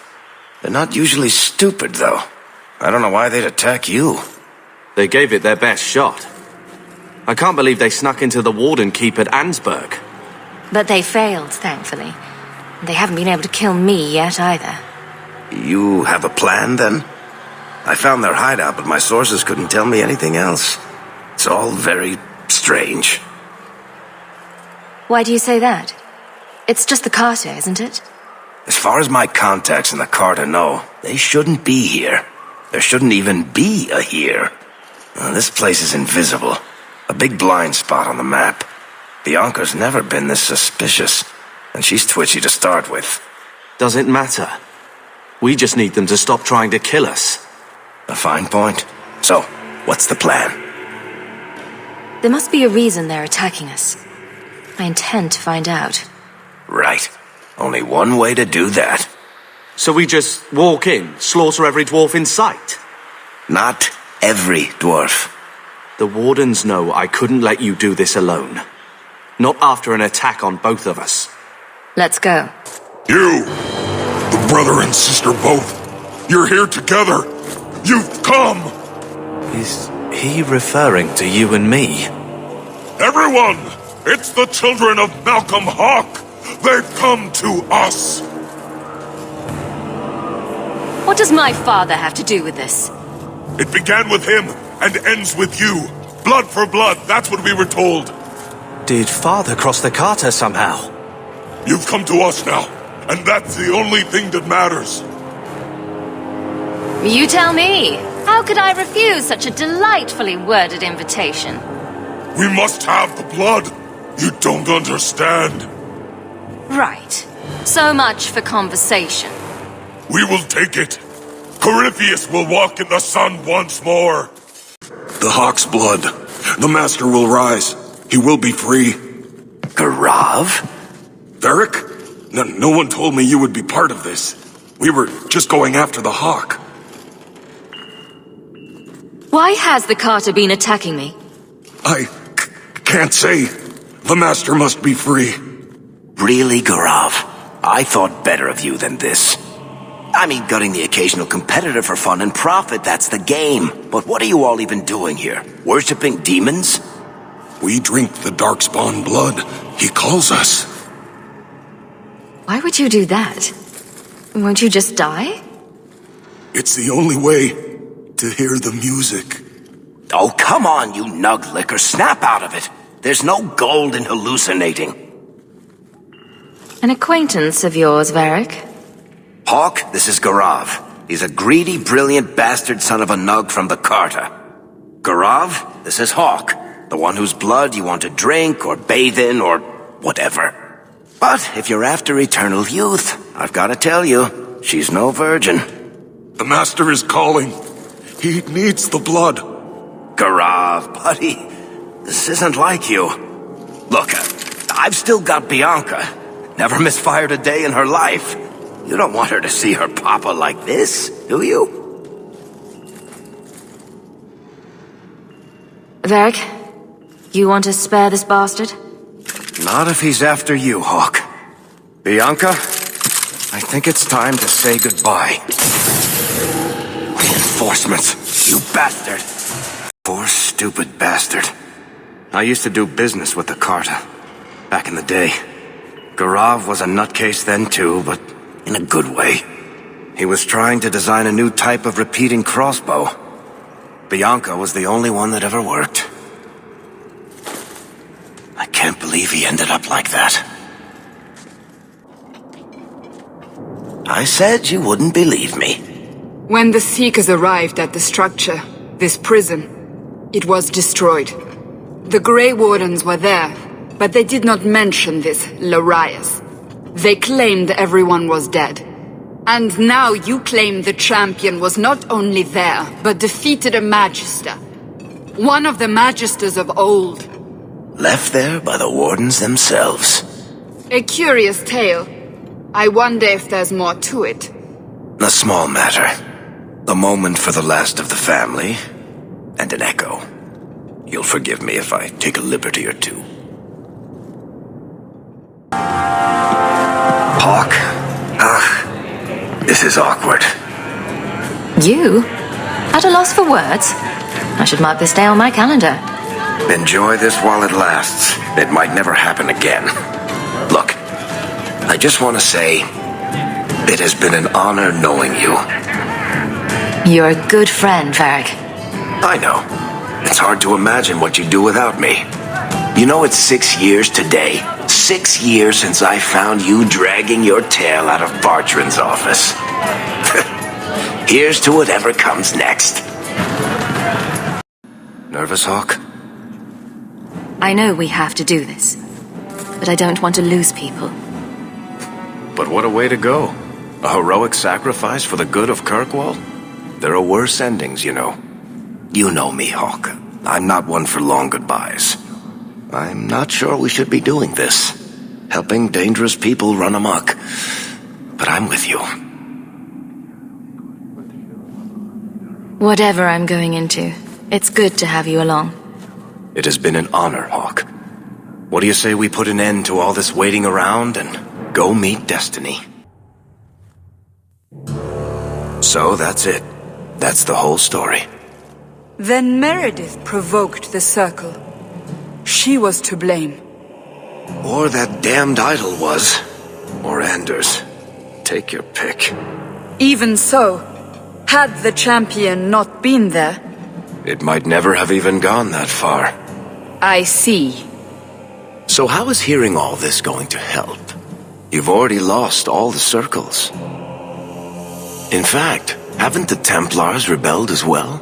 They're not usually stupid, though. I don't know why they'd attack you. They gave it their best shot. I can't believe they snuck into the Warden Keep at Ansburg. But they failed, thankfully. They haven't been able to kill me yet, either. You have a plan, then? I found their hideout, but my sources couldn't tell me anything else. It's all very strange. Why do you say that? It's just the Carter, isn't it? As far as my contacts in the Carter know, they shouldn't be here. There shouldn't even be a here. This place is invisible. A big blind spot on the map. Bianca's never been this suspicious, and she's twitchy to start with. Does it matter? We just need them to stop trying to kill us. A fine point. So, what's the plan? There must be a reason they're attacking us. I intend to find out. Right. Only one way to do that. So we just walk in, slaughter every dwarf in sight? Not every dwarf. The Wardens know I couldn't let you do this alone. Not after an attack on both of us. Let's go. You! The brother and sister both! You're here together! You've come! Is he referring to you and me? Everyone! It's the children of Malcolm Hawk! They've come to us! What does my father have to do with this? It began with him and ends with you. Blood for blood, that's what we were told. Did Father cross the Carter somehow? You've come to us now, and that's the only thing that matters. You tell me. How could I refuse such a delightfully worded invitation? We must have the blood. You don't understand. Right. So much for conversation. We will take it. Corypheus will walk in the sun once more. The Hawk's blood. The Master will rise. He will be free. Garav? Varric? No one told me you would be part of this. We were just going after the Hawk. Why has the Carter been attacking me? I can't say. The Master must be free. Really, Garav? I thought better of you than this. I mean, gutting the occasional competitor for fun and profit, that's the game. But what are you all even doing here? Worshipping demons? We drink the Darkspawn blood. He calls us. Why would you do that? Won't you just die? It's the only way to hear the music. Oh, come on, you nug licker. Snap out of it. There's no gold in hallucinating. An acquaintance of yours, Varric? Hawk, this is Garav. He's a greedy, brilliant bastard son of a nug from the Carter. Garav, this is Hawk. The one whose blood you want to drink, or bathe in, or whatever. But if you're after eternal youth, I've got to tell you, she's no virgin. The Master is calling. He needs the blood. Garav, buddy, this isn't like you. Look, I've still got Bianca. Never misfired a day in her life. You don't want her to see her papa like this, do you? Varric, you want to spare this bastard? Not if he's after you, Hawk. Bianca, I think it's time to say goodbye. Reinforcements, you bastard. Poor stupid bastard. I used to do business with the Carter. Back in the day. Garav was a nutcase then too, but in a good way. He was trying to design a new type of repeating crossbow. Bianca was the only one that ever worked. I can't believe he ended up like that. I said you wouldn't believe me. When the Seekers arrived at the structure, this prison, it was destroyed. The Grey Wardens were there, but they did not mention this Larias. They claimed everyone was dead. And now you claim the champion was not only there, but defeated a Magister. One of the Magisters of old. Left there by the Wardens themselves. A curious tale. I wonder if there's more to it. A small matter. A moment for the last of the family, and an echo. You'll forgive me if I take a liberty or two. Hawk? This is awkward. You? At a loss for words? I should mark this day on my calendar. Enjoy this while it lasts. It might never happen again. I just want to say, it has been an honor knowing you. You're a good friend, Varric. I know. It's hard to imagine what you'd do without me. You know, it's 6 years today. 6 years since I found you dragging your tail out of Bartran's office. Here's to whatever comes next. Nervous, Hawk? I know we have to do this, but I don't want to lose people. But what a way to go. A heroic sacrifice for the good of Kirkwall? There are worse endings, you know. You know me, Hawk. I'm not one for long goodbyes. I'm not sure we should be doing this. Helping dangerous people run amok. But I'm with you. Whatever I'm going into, it's good to have you along. It has been an honor, Hawk. What do you say we put an end to all this waiting around and go meet Destiny? So that's it. That's the whole story. Then Meredith provoked the Circle. She was to blame. Or that damned idol was. Or Anders. Take your pick. Even so, had the champion not been there... It might never have even gone that far. I see. So how is hearing all this going to help? You've already lost all the circles. In fact, haven't the Templars rebelled as well?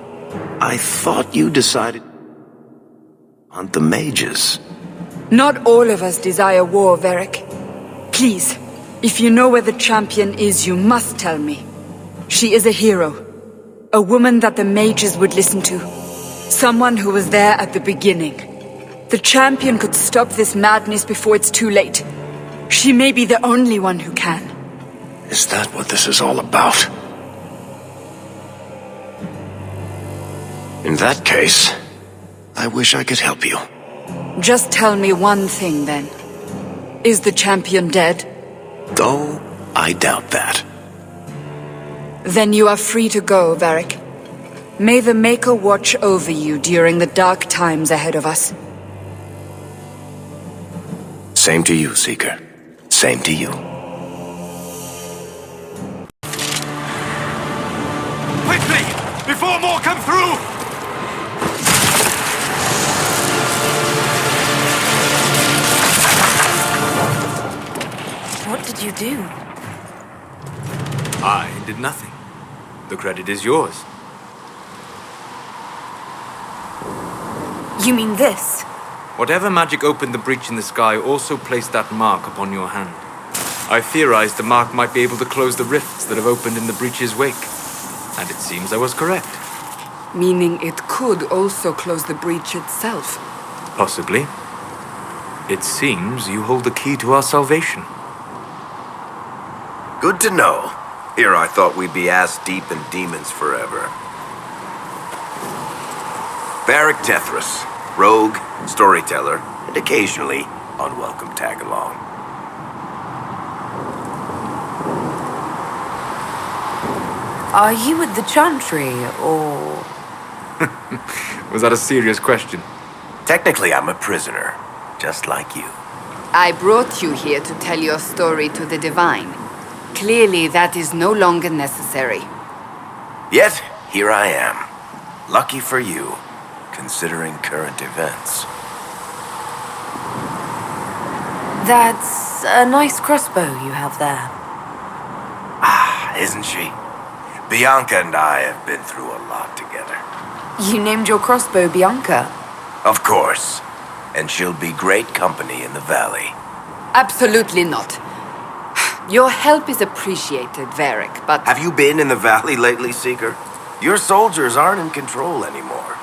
I thought you decided to hunt the mages. Not all of us desire war, Varric. Please, if you know where the champion is, you must tell me. She is a hero. A woman that the mages would listen to. Someone who was there at the beginning. The champion could stop this madness before it's too late. She may be the only one who can. Is that what this is all about? In that case, I wish I could help you. Just tell me one thing, then. Is the champion dead? Though, I doubt that. Then you are free to go, Varric. May the Maker watch over you during the dark times ahead of us. Same to you, Seeker. Same to you. Quickly! Before more come through! What did you do? I did nothing. The credit is yours. You mean this? Whatever magic opened the breach in the sky also placed that mark upon your hand. I theorized the mark might be able to close the rifts that have opened in the breach's wake. And it seems I was correct. Meaning it could also close the breach itself. Possibly. It seems you hold the key to our salvation. Good to know. Here I thought we'd be ass-deep in demons forever. Varric Tetheras. Rogue, storyteller, and occasionally unwelcome tag-along. Are you at the Chantry, or...? Was that a serious question? Technically, I'm a prisoner, just like you. I brought you here to tell your story to the Divine. Clearly, that is no longer necessary. Yet, here I am. Lucky for you, considering current events. That's a nice crossbow you have there. Ah, isn't she? Bianca and I have been through a lot together. You named your crossbow Bianca? Of course. And she'll be great company in the valley. Absolutely not. Your help is appreciated, Varric, but... Have you been in the valley lately, Seeker? Your soldiers aren't in control anymore.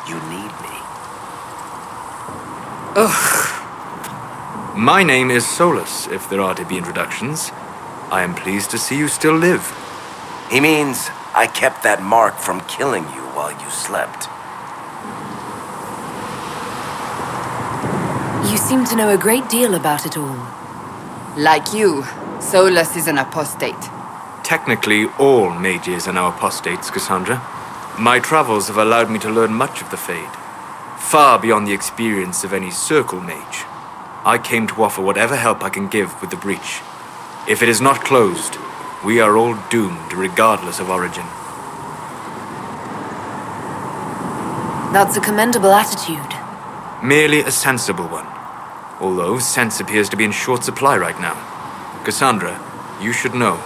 You need me. Ugh. My name is Solus, if there are to be introductions. I am pleased to see you still live. He means I kept that mark from killing you while you slept. You seem to know a great deal about it all. Like you, Solus is an apostate. Technically, all mages are now apostates, Cassandra. My travels have allowed me to learn much of the Fade, far beyond the experience of any Circle mage. I came to offer whatever help I can give with the breach. If it is not closed, we are all doomed regardless of origin. That's a commendable attitude. Merely a sensible one. Although sense appears to be in short supply right now. Cassandra, you should know.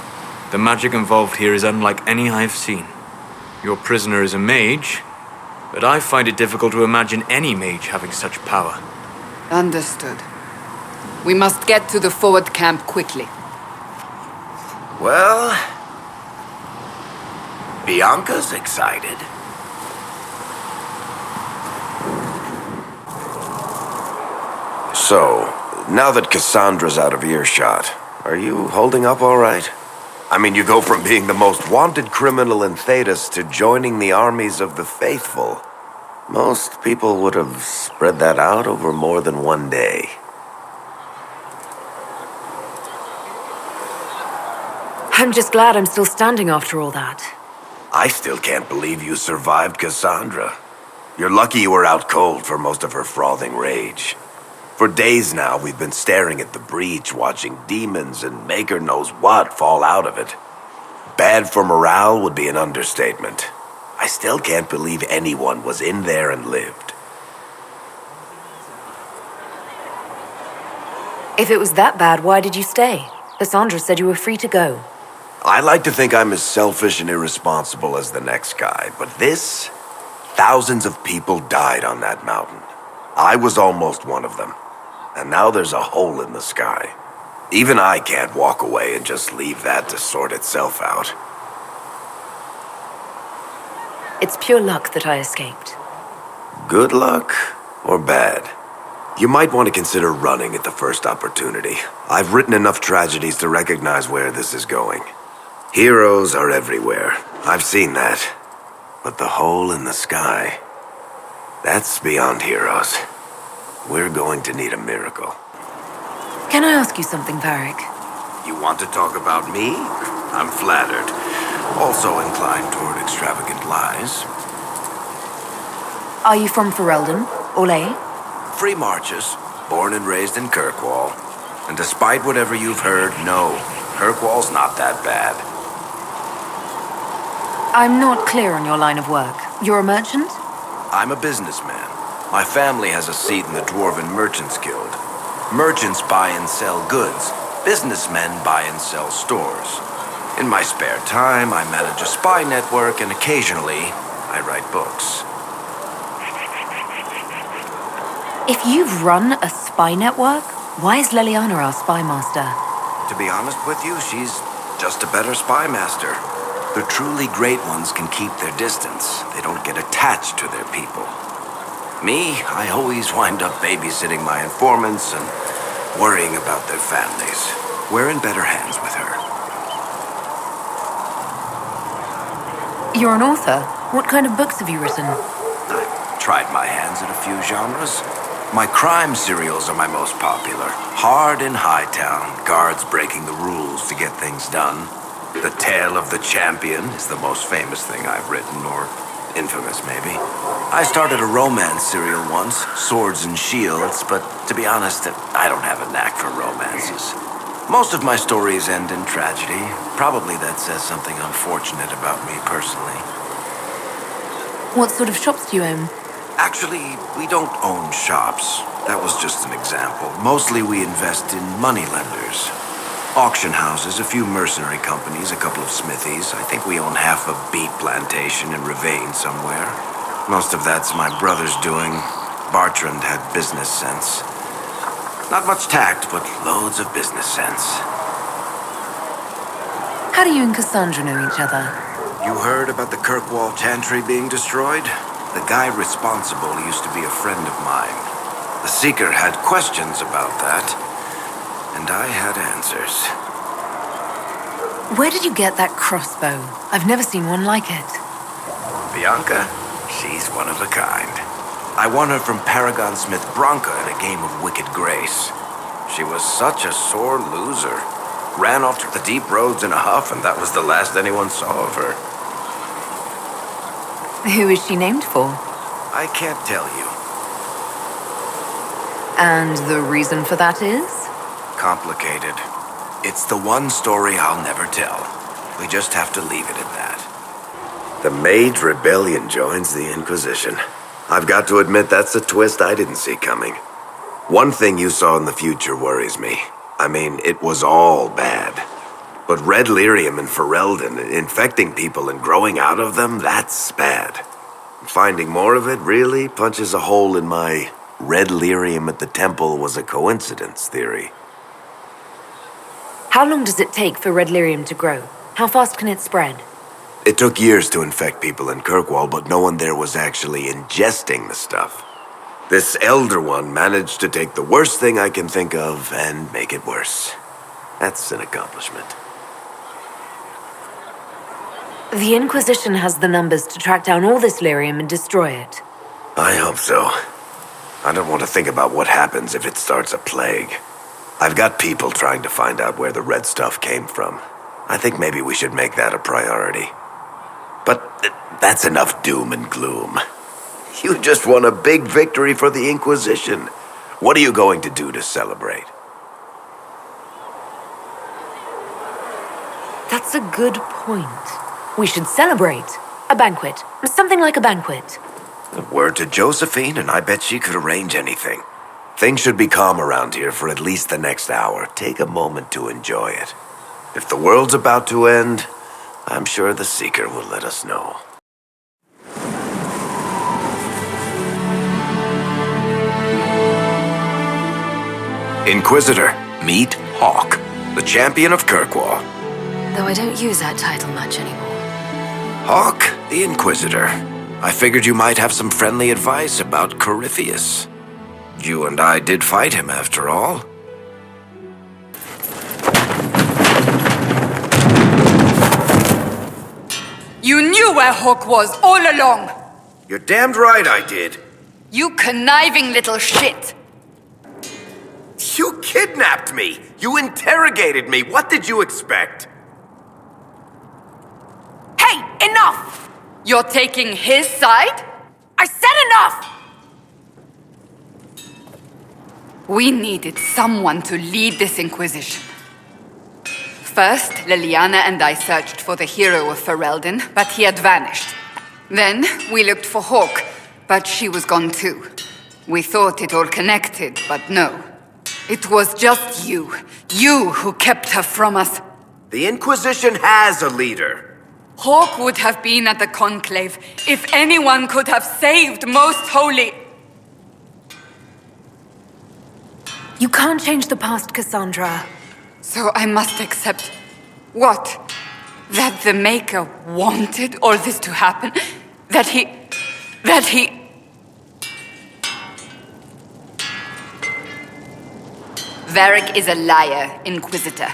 The magic involved here is unlike any I have seen. Your prisoner is a mage, but I find it difficult to imagine any mage having such power. Understood. We must get to the forward camp quickly. Well, Bianca's excited. So, now that Cassandra's out of earshot, are you holding up all right? I mean, you go from being the most wanted criminal in Thedas to joining the armies of the faithful. Most people would have spread that out over more than one day. I'm just glad I'm still standing after all that. I still can't believe you survived Cassandra. You're lucky you were out cold for most of her frothing rage. For days now, we've been staring at the breach, watching demons and maker knows what fall out of it. Bad for morale would be an understatement. I still can't believe anyone was in there and lived. If it was that bad, why did you stay? Cassandra said you were free to go. I like to think I'm as selfish and irresponsible as the next guy, but this... Thousands of people died on that mountain. I was almost one of them. And now there's a hole in the sky. Even I can't walk away and just leave that to sort itself out. It's pure luck that I escaped. Good luck or bad? You might want to consider running at the first opportunity. I've written enough tragedies to recognize where this is going. Heroes are everywhere. I've seen that. But the hole in the sky, that's beyond heroes. We're going to need a miracle. Can I ask you something, Varric? You want to talk about me? I'm flattered. Also inclined toward extravagant lies. Are you from Ferelden? Olay? Free marches, born and raised in Kirkwall. And despite whatever you've heard, no, Kirkwall's not that bad. I'm not clear on your line of work. You're a merchant? I'm a businessman. My family has a seat in the Dwarven Merchants Guild. Merchants buy and sell goods. Businessmen buy and sell stores. In my spare time, I manage a spy network, and occasionally, I write books. If you've run a spy network, why is Leliana our spy master? To be honest with you, she's just a better spy master. The truly great ones can keep their distance. They don't get attached to their people. Me, I always wind up babysitting my informants and worrying about their families. We're in better hands with her. You're an author. What kind of books have you written? I've tried my hands at a few genres. My crime serials are my most popular. Hard in Hightown, guards breaking the rules to get things done. The Tale of the Champion is the most famous thing I've written, or infamous maybe. I started a romance serial once, Swords and Shields, but to be honest, I don't have a knack for romances. Most of my stories end in tragedy. Probably that says something unfortunate about me personally. What sort of shops do you own? Actually, we don't own shops. That was just an example. Mostly we invest in moneylenders. Auction houses, a few mercenary companies, a couple of smithies. I think we own half a beet plantation in Ravane somewhere. Most of that's my brother's doing. Bartrand had business sense. Not much tact, but loads of business sense. How do you and Cassandra know each other? You heard about the Kirkwall Chantry being destroyed? The guy responsible used to be a friend of mine. The Seeker had questions about that. And I had answers. Where did you get that crossbow? I've never seen one like it. Bianca, she's one of a kind. I won her from Paragon Smith Bronca in a game of Wicked Grace. She was such a sore loser. Ran off to the deep roads in a huff, and that was the last anyone saw of her. Who is she named for? I can't tell you. And the reason for that is? Complicated. It's the one story I'll never tell. We just have to leave it at that. The Mage Rebellion joins the Inquisition. I've got to admit that's a twist I didn't see coming. One thing you saw in the future worries me. I mean, it was all bad. But red lyrium and Ferelden, infecting people and growing out of them, that's bad. Finding more of it really punches a hole in my red lyrium at the temple was a coincidence theory. How long does it take for red lyrium to grow? How fast can it spread? It took years to infect people in Kirkwall, but no one there was actually ingesting the stuff. This Elder One managed to take the worst thing I can think of and make it worse. That's an accomplishment. The Inquisition has the numbers to track down all this lyrium and destroy it. I hope so. I don't want to think about what happens if it starts a plague. I've got people trying to find out where the red stuff came from. I think maybe we should make that a priority. But that's enough doom and gloom. You just won a big victory for the Inquisition. What are you going to do to celebrate? That's a good point. We should celebrate. A banquet. Something like a banquet. A word to Josephine, and I bet she could arrange anything. Things should be calm around here for at least the next hour. Take a moment to enjoy it. If the world's about to end, I'm sure the Seeker will let us know. Inquisitor, meet Hawk, the champion of Kirkwall. Though I don't use that title much anymore. Hawk, the Inquisitor. I figured you might have some friendly advice about Corypheus. You and I did fight him, after all. You knew where Hawk was all along! You're damned right I did. You conniving little shit! You kidnapped me! You interrogated me! What did you expect? Hey, enough! You're taking his side? I said enough! We needed someone to lead this Inquisition. First, Liliana and I searched for the hero of Ferelden, but he had vanished. Then, we looked for Hawk, but she was gone too. We thought it all connected, but no. It was just you. You who kept her from us. The Inquisition has a leader. Hawk would have been at the Conclave if anyone could have saved Most Holy. You can't change the past, Cassandra. So I must accept... what? That the Maker wanted all this to happen? That he... Varric is a liar, Inquisitor.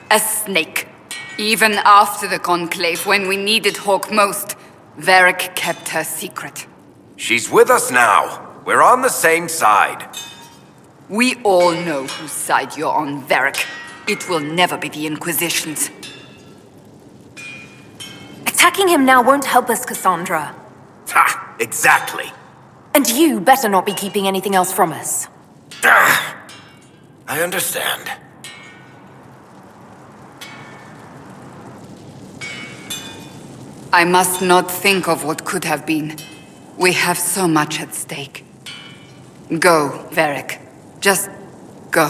A snake. Even after the Conclave, when we needed Hawk most, Varric kept her secret. She's with us now. We're on the same side. We all know whose side you're on, Varric. It will never be the Inquisition's. Attacking him now won't help us, Cassandra. Ha! Exactly. And you better not be keeping anything else from us. I understand. I must not think of what could have been. We have so much at stake. Go, Varric. Just go.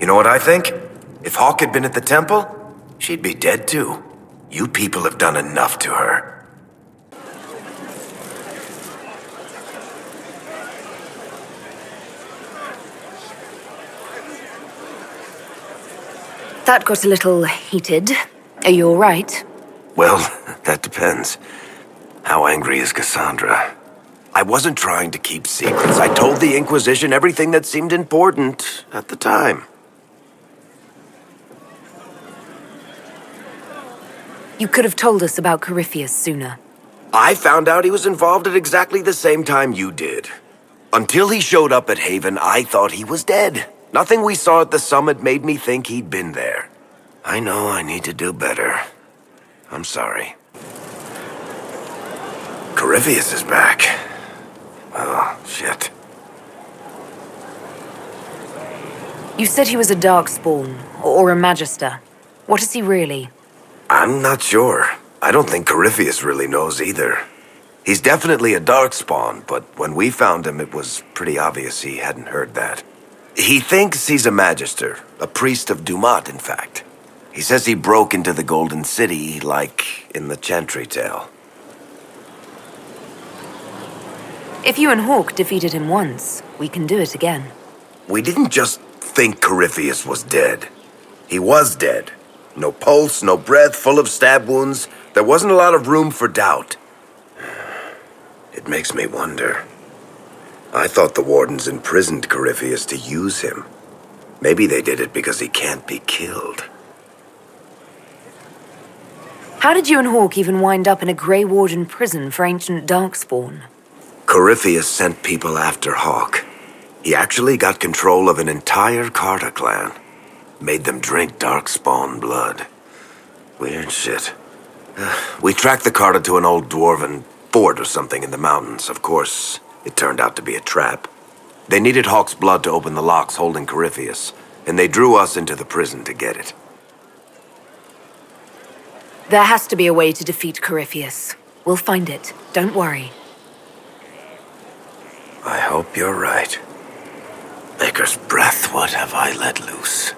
You know what I think? If Hawk had been at the temple, she'd be dead too. You people have done enough to her. That got a little heated. Are you all right? Well, that depends. How angry is Cassandra? I wasn't trying to keep secrets. I told the Inquisition everything that seemed important at the time. You could have told us about Corypheus sooner. I found out he was involved at exactly the same time you did. Until he showed up at Haven, I thought he was dead. Nothing we saw at the summit made me think he'd been there. I know I need to do better. I'm sorry. Corypheus is back. Oh, shit. You said he was a darkspawn, or a magister. What is he really? I'm not sure. I don't think Corypheus really knows either. He's definitely a darkspawn, but when we found him, it was pretty obvious he hadn't heard that. He thinks he's a magister, a priest of Dumat, in fact. He says he broke into the Golden City, like in the Chantry tale. If you and Hawk defeated him once, we can do it again. We didn't just think Corypheus was dead. He was dead. No pulse, no breath, full of stab wounds. There wasn't a lot of room for doubt. It makes me wonder. I thought the Wardens imprisoned Corypheus to use him. Maybe they did it because he can't be killed. How did you and Hawk even wind up in a Grey Warden prison for ancient Darkspawn? Corypheus sent people after Hawk. He actually got control of an entire Carta clan. Made them drink Darkspawn blood. Weird shit. We tracked the Carta to an old dwarven fort or something in the mountains. Of course, it turned out to be a trap. They needed Hawk's blood to open the locks holding Corypheus, and they drew us into the prison to get it. There has to be a way to defeat Corypheus. We'll find it. Don't worry. I hope you're right. Maker's breath, what have I let loose?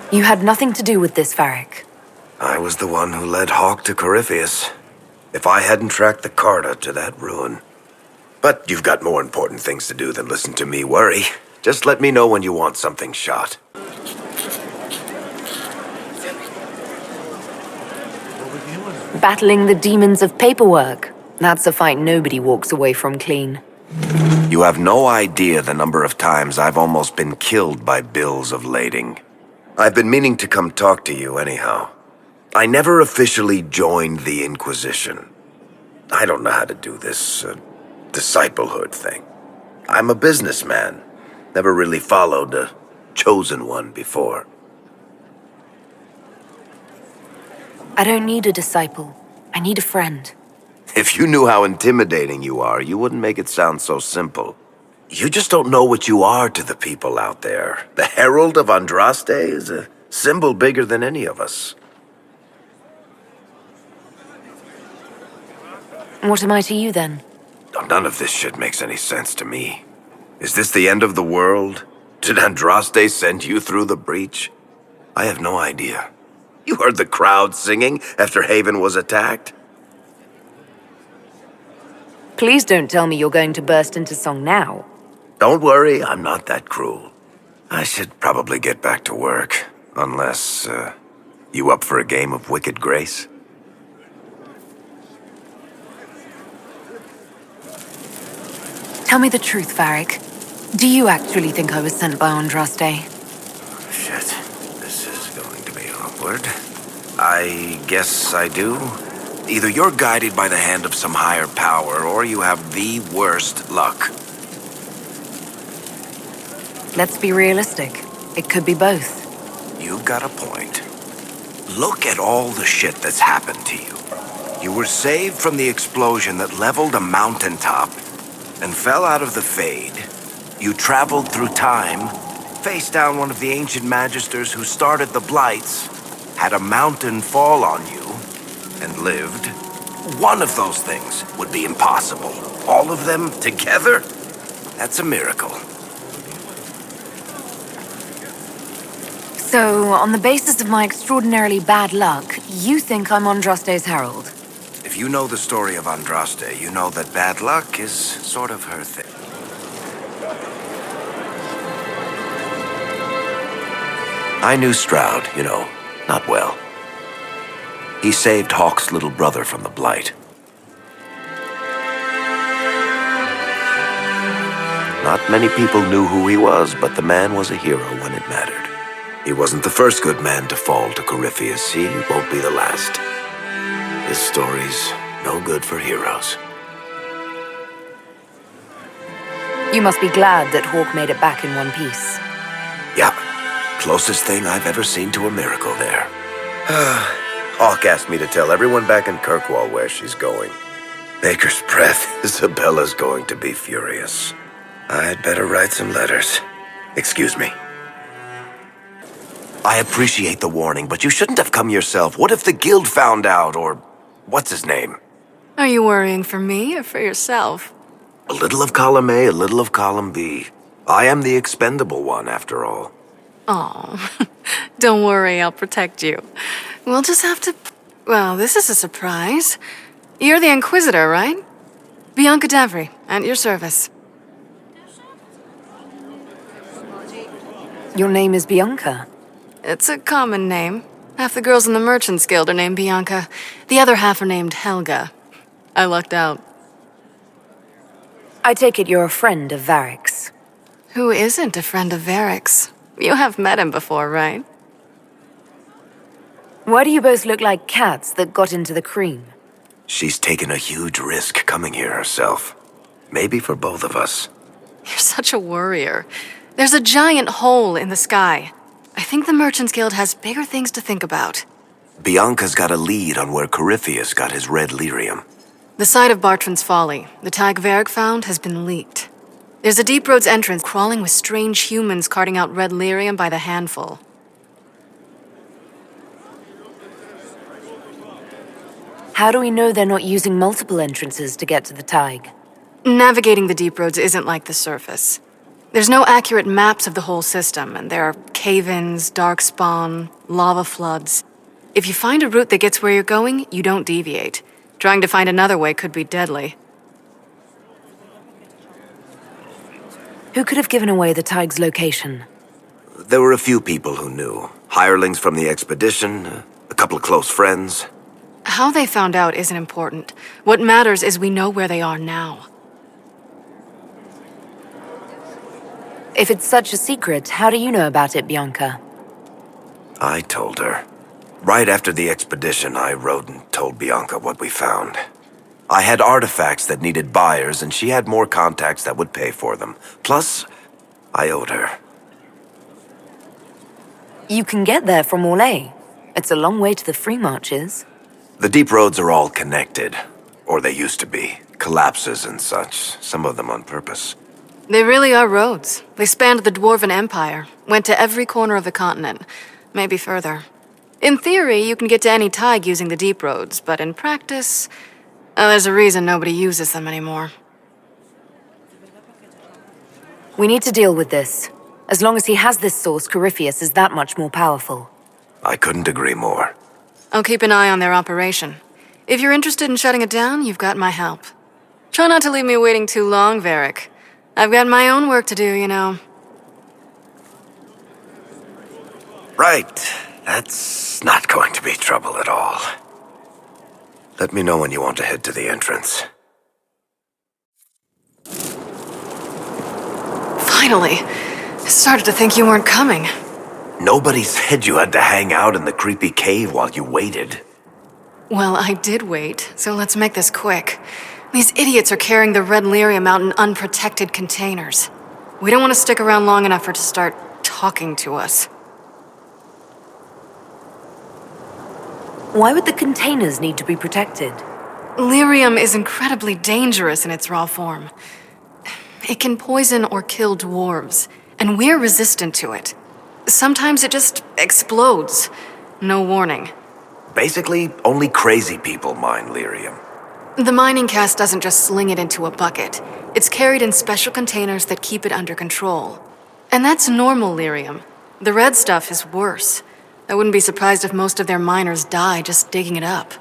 You had nothing to do with this, Varric. I was the one who led Hawk to Corypheus. If I hadn't tracked the Carta to that ruin. But you've got more important things to do than listen to me worry. Just let me know when you want something shot. Battling the demons of paperwork. That's a fight nobody walks away from clean. You have no idea the number of times I've almost been killed by bills of lading. I've been meaning to come talk to you anyhow. I never officially joined the Inquisition. I don't know how to do this disciplehood thing. I'm a businessman. Never really followed a chosen one before. I don't need a disciple. I need a friend. If you knew how intimidating you are, you wouldn't make it sound so simple. You just don't know what you are to the people out there. The Herald of Andraste is a symbol bigger than any of us. What am I to you, then? None of this shit makes any sense to me. Is this the end of the world? Did Andraste send you through the breach? I have no idea. You heard the crowd singing after Haven was attacked? Please don't tell me you're going to burst into song now. Don't worry, I'm not that cruel. I should probably get back to work. Unless, you up for a game of Wicked Grace? Tell me the truth, Varric. Do you actually think I was sent by Andraste? Shit. This is going to be awkward. I guess I do. Either you're guided by the hand of some higher power, or you have the worst luck. Let's be realistic. It could be both. You've got a point. Look at all the shit that's happened to you. You were saved from the explosion that leveled a mountaintop and fell out of the Fade. You traveled through time, faced down one of the ancient magisters who started the Blights, had a mountain fall on you, and lived. One of those things would be impossible. All of them together? That's a miracle. So, on the basis of my extraordinarily bad luck, you think I'm Andraste's herald? If you know the story of Andraste, you know that bad luck is sort of her thing. I knew Stroud, not well. He saved Hawk's little brother from the Blight. Not many people knew who he was, but the man was a hero when it mattered. He wasn't the first good man to fall to Corypheus. He won't be the last. This story's no good for heroes. You must be glad that Hawk made it back in one piece. Yeah, closest thing I've ever seen to a miracle there. Hawk asked me to tell everyone back in Kirkwall where she's going. Baker's breath. Isabella's going to be furious. I'd better write some letters. Excuse me. I appreciate the warning, but you shouldn't have come yourself. What if the guild found out, or what's his name? Are you worrying for me or for yourself? A little of column A, a little of column B. I am the expendable one, after all. Oh, don't worry, I'll protect you. We'll just have to... Well, this is a surprise. You're the Inquisitor, right? Bianca Davry, at your service. Your name is Bianca? It's a common name. Half the girls in the Merchants Guild are named Bianca. The other half are named Helga. I lucked out. I take it you're a friend of Varric's. Who isn't a friend of Varric's? You have met him before, right? Why do you both look like cats that got into the cream? She's taken a huge risk coming here herself. Maybe for both of us. You're such a worrier. There's a giant hole in the sky. I think the Merchants Guild has bigger things to think about. Bianca's got a lead on where Corypheus got his red lyrium. The site of Bartrand's Folly, the tag Varric found, has been leaked. There's a Deep Roads entrance crawling with strange humans carting out red lyrium by the handful. How do we know they're not using multiple entrances to get to the Tig? Navigating the Deep Roads isn't like the surface. There's no accurate maps of the whole system, and there are cave-ins, darkspawn, lava floods. If you find a route that gets where you're going, you don't deviate. Trying to find another way could be deadly. Who could have given away the Tig's location? There were a few people who knew. Hirelings from the expedition, a couple of close friends. How they found out isn't important. What matters is we know where they are now. If it's such a secret, how do you know about it, Bianca? I told her. Right after the expedition, I wrote and told Bianca what we found. I had artifacts that needed buyers, and she had more contacts that would pay for them. Plus, I owed her. You can get there from Orlais. It's a long way to the Free Marches. The deep roads are all connected. Or they used to be. Collapses and such, some of them on purpose. They really are roads. They spanned the Dwarven Empire, went to every corner of the continent, maybe further. In theory, you can get to any Tig using the deep roads, but in practice, there's a reason nobody uses them anymore. We need to deal with this. As long as he has this source, Corypheus is that much more powerful. I couldn't agree more. I'll keep an eye on their operation. If you're interested in shutting it down, you've got my help. Try not to leave me waiting too long, Varric. I've got my own work to do, you know. Right. That's not going to be trouble at all. Let me know when you want to head to the entrance. Finally. I started to think you weren't coming. Nobody said you had to hang out in the creepy cave while you waited. Well, I did wait, so let's make this quick. These idiots are carrying the red lyrium out in unprotected containers. We don't want to stick around long enough for it to start talking to us. Why would the containers need to be protected? Lyrium is incredibly dangerous in its raw form. It can poison or kill dwarves, and we're resistant to it. Sometimes it just explodes. No warning. Basically, only crazy people mine lyrium. The mining cast doesn't just sling it into a bucket. It's carried in special containers that keep it under control. And that's normal lyrium. The red stuff is worse. I wouldn't be surprised if most of their miners die just digging it up.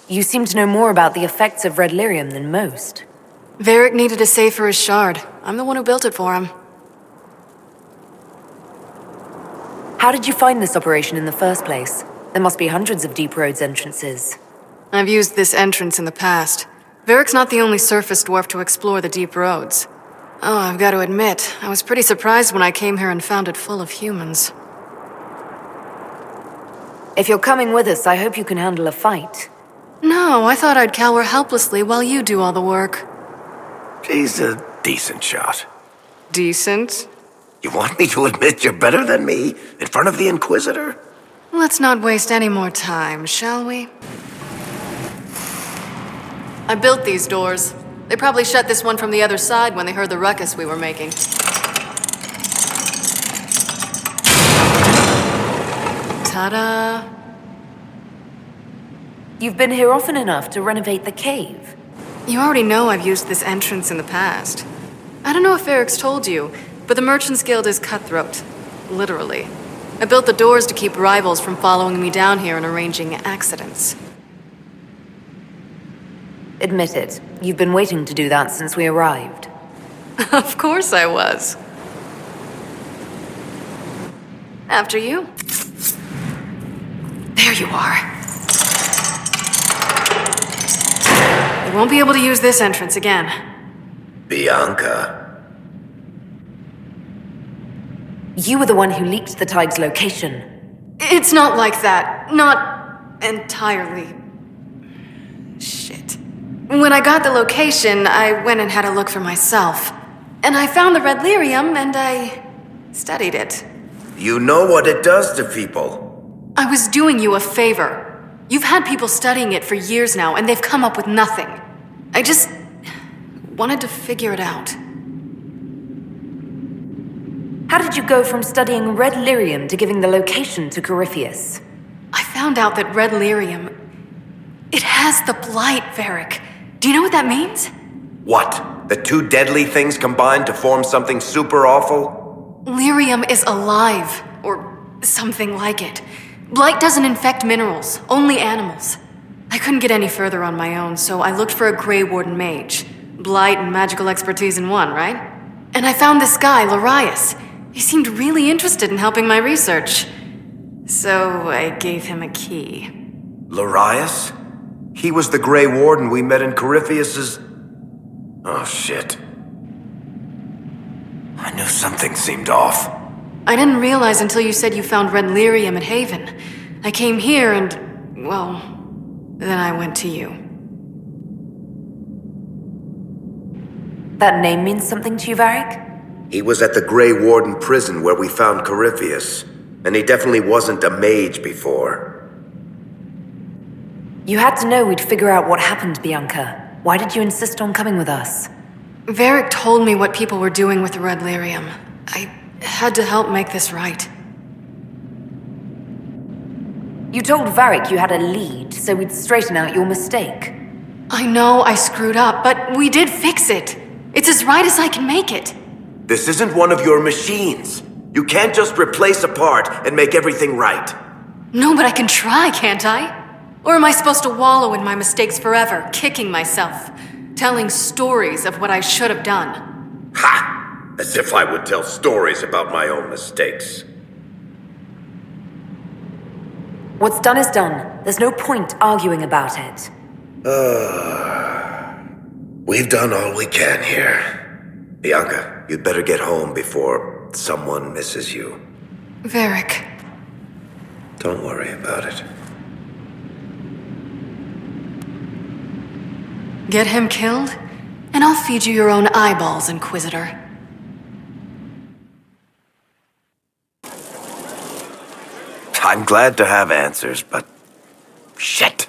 You seem to know more about the effects of red lyrium than most. Varric needed a safe for his shard. I'm the one who built it for him. How did you find this operation in the first place? There must be hundreds of Deep Roads entrances. I've used this entrance in the past. Varric's not the only surface dwarf to explore the Deep Roads. Oh, I've got to admit, I was pretty surprised when I came here and found it full of humans. If you're coming with us, I hope you can handle a fight. No, I thought I'd cower helplessly while you do all the work. She's a decent shot. Decent? You want me to admit you're better than me in front of the Inquisitor? Let's not waste any more time, shall we? I built these doors. They probably shut this one from the other side when they heard the ruckus we were making. Ta-da! You've been here often enough to renovate the cave. You already know I've used this entrance in the past. I don't know if Varric's told you, but the Merchants Guild is cutthroat. Literally. I built the doors to keep rivals from following me down here and arranging accidents. Admit it, you've been waiting to do that since we arrived. Of course I was. After you. There you are. You won't be able to use this entrance again. Bianca. You were the one who leaked the Tide's location. It's not like that. Not entirely. Shit. When I got the location, I went and had a look for myself. And I found the red lyrium, and I studied it. You know what it does to people. I was doing you a favor. You've had people studying it for years now, and they've come up with nothing. I just wanted to figure it out. How did you go from studying red lyrium to giving the location to Corypheus? I found out that red lyrium... It has the blight, Varric. Do you know what that means? What? The two deadly things combined to form something super awful? Lyrium is alive, or something like it. Blight doesn't infect minerals, only animals. I couldn't get any further on my own, so I looked for a Grey Warden mage. Blight and magical expertise in one, right? And I found this guy, Larius. He seemed really interested in helping my research. So I gave him a key. Larius? He was the Grey Warden we met in Corypheus's... Oh, shit. I knew something seemed off. I didn't realize until you said you found red lyrium at Haven. I came here and, well, then I went to you. That name means something to you, Varric? He was at the Grey Warden prison where we found Corypheus, and he definitely wasn't a mage before. You had to know we'd figure out what happened, Bianca. Why did you insist on coming with us? Varric told me what people were doing with the red lyrium. I had to help make this right. You told Varric you had a lead, so we'd straighten out your mistake. I know I screwed up, but we did fix it. It's as right as I can make it. This isn't one of your machines. You can't just replace a part and make everything right. No, but I can try, can't I? Or am I supposed to wallow in my mistakes forever, kicking myself, telling stories of what I should have done? Ha! As if I would tell stories about my own mistakes. What's done is done. There's no point arguing about it. We've done all we can here. Bianca, you'd better get home before someone misses you. Varric. Don't worry about it. Get him killed, and I'll feed you your own eyeballs, Inquisitor. I'm glad to have answers, but... shit.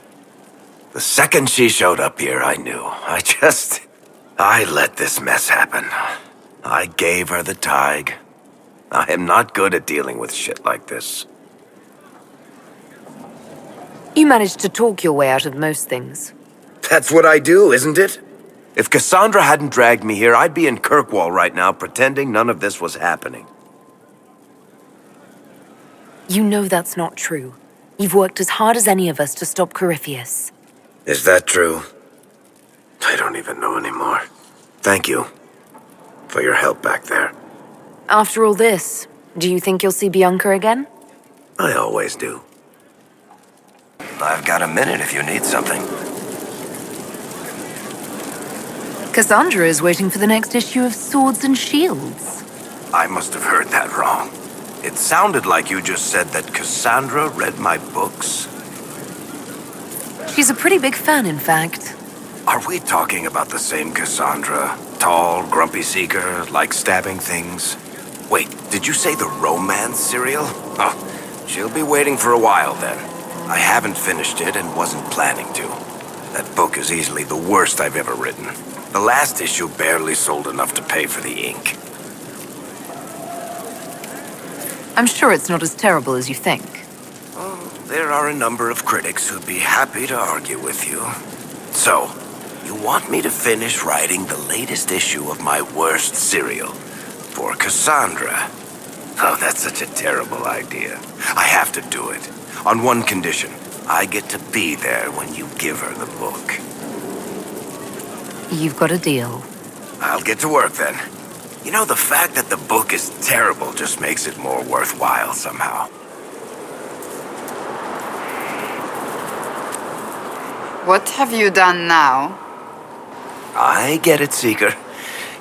The second she showed up here, I knew. I let this mess happen. I gave her the Tig. I am not good at dealing with shit like this. You managed to talk your way out of most things. That's what I do, isn't it? If Cassandra hadn't dragged me here, I'd be in Kirkwall right now pretending none of this was happening. You know that's not true. You've worked as hard as any of us to stop Corypheus. Is that true? I don't even know anymore. Thank you for your help back there. After all this, do you think you'll see Bianca again? I always do. I've got a minute if you need something. Cassandra is waiting for the next issue of Swords and Shields. I must have heard that wrong. It sounded like you just said that Cassandra read my books. She's a pretty big fan, in fact. Are we talking about the same Cassandra? Tall, grumpy seeker, like stabbing things? Wait, did you say the romance serial? Oh, she'll be waiting for a while then. I haven't finished it and wasn't planning to. That book is easily the worst I've ever written. The last issue barely sold enough to pay for the ink. I'm sure it's not as terrible as you think. Oh, there are a number of critics who'd be happy to argue with you. So, you want me to finish writing the latest issue of my worst serial for Cassandra? Oh, that's such a terrible idea. I have to do it. On one condition. I get to be there when you give her the book. You've got a deal. I'll get to work then. You know, the fact that the book is terrible just makes it more worthwhile somehow. What have you done now? I get it, Seeker.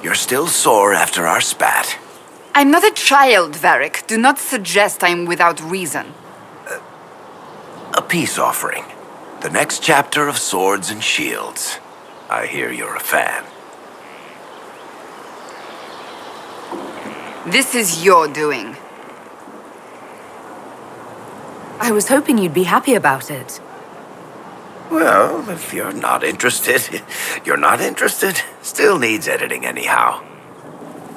You're still sore after our spat. I'm not a child, Varric. Do not suggest I'm without reason. A peace offering. The next chapter of Swords and Shields. I hear you're a fan. This is your doing. I was hoping you'd be happy about it. Well, if you're not interested, you're not interested. Still needs editing anyhow.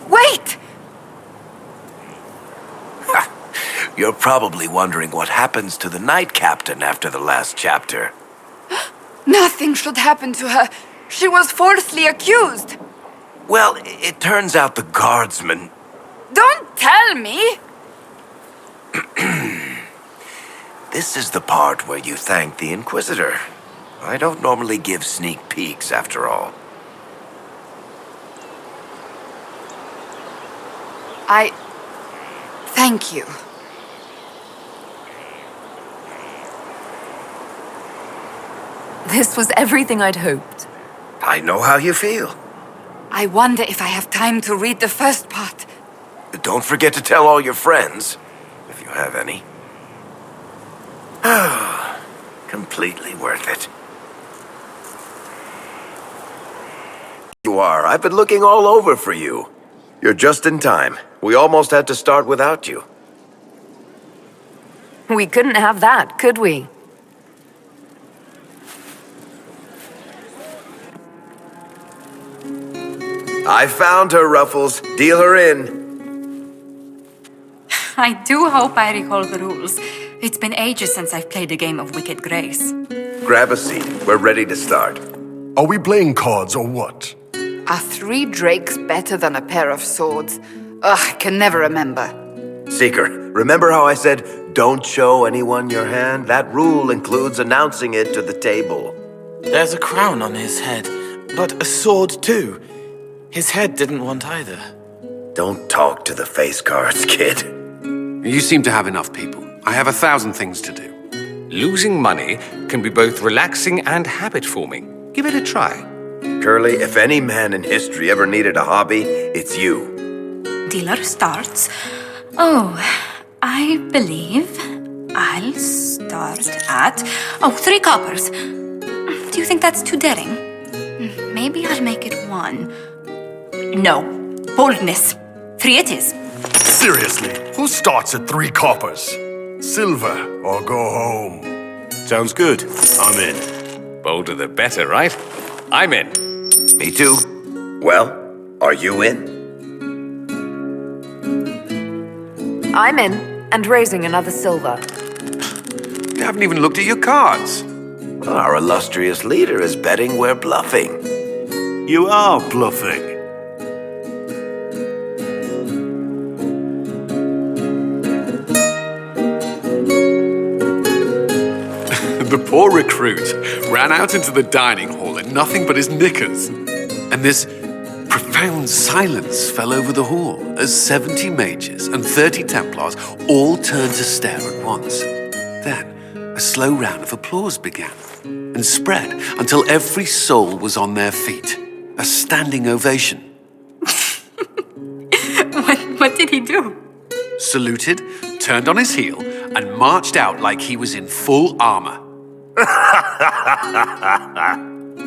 Wait! You're probably wondering what happens to the Knight Captain after the last chapter. Nothing should happen to her. She was falsely accused. Well, it turns out the guardsman... Don't tell me! This is the part where you thank the Inquisitor. I don't normally give sneak peeks, after all. Thank you. This was everything I'd hoped. I know how you feel. I wonder if I have time to read the first part. Don't forget to tell all your friends, if you have any. Completely worth it. You are. I've been looking all over for you. You're just in time. We almost had to start without you. We couldn't have that, could we? I found her, Ruffles. Deal her in. I do hope I recall the rules. It's been ages since I've played a game of Wicked Grace. Grab a seat. We're ready to start. Are we playing cards or what? Are 3 drakes better than a pair of swords? Ugh, I can never remember. Seeker, remember how I said, don't show anyone your hand? That rule includes announcing it to the table. There's a crown on his head, but a sword too. His head didn't want either. Don't talk to the face cards, kid. You seem to have enough people. I have 1,000 things to do. Losing money can be both relaxing and habit-forming. Give it a try. Curly, if any man in history ever needed a hobby, it's you. Dealer starts. Oh, I believe I'll start at... 3 coppers. Do you think that's too daring? Maybe I'll make it 1. No. Boldness. 3 it is. Seriously, who starts at 3 coppers? Silver or go home? Sounds good. I'm in. Bolder the better, right? I'm in. Me too. Well, are you in? I'm in, and raising another silver. You haven't even looked at your cards. Our illustrious leader is betting we're bluffing. You are bluffing. The poor recruit ran out into the dining hall in nothing but his knickers. And this profound silence fell over the hall as 70 mages and 30 Templars all turned to stare at once. Then, a slow round of applause began and spread until every soul was on their feet. A standing ovation. What did he do? Saluted, turned on his heel, and marched out like he was in full armor.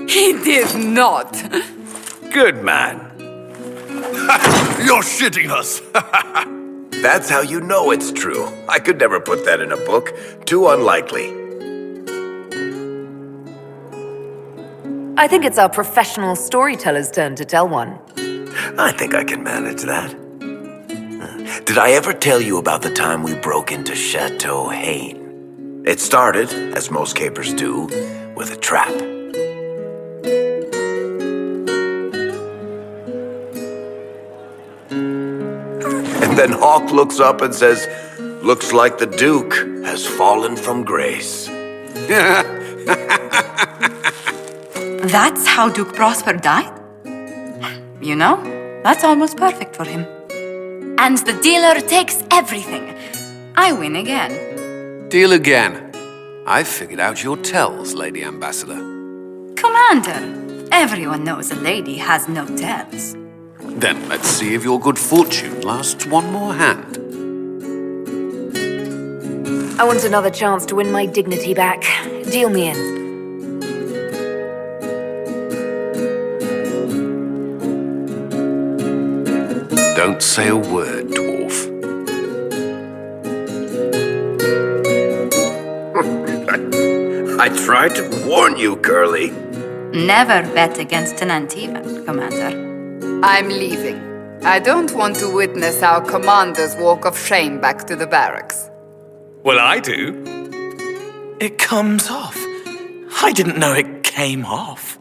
He did not. Good man. You're shitting us! That's how you know it's true. I could never put that in a book. Too unlikely. I think it's our professional storyteller's turn to tell one. I think I can manage that. Did I ever tell you about the time we broke into Chateau Hain? It started, as most capers do, with a trap. And then Hawk looks up and says, "Looks like the Duke has fallen from grace." That's how Duke Prosper died? You know, that's almost perfect for him. And the dealer takes everything. I win again. Deal again. I've figured out your tells, Lady Ambassador. Commander, everyone knows a lady has no tells. Then let's see if your good fortune lasts one more hand. I want another chance to win my dignity back. Deal me in. Don't say a word, dwarf. I tried to warn you, Curly. Never bet against an Antivan, Commander. I'm leaving. I don't want to witness our commander's walk of shame back to the barracks. Well, I do. It comes off. I didn't know it came off.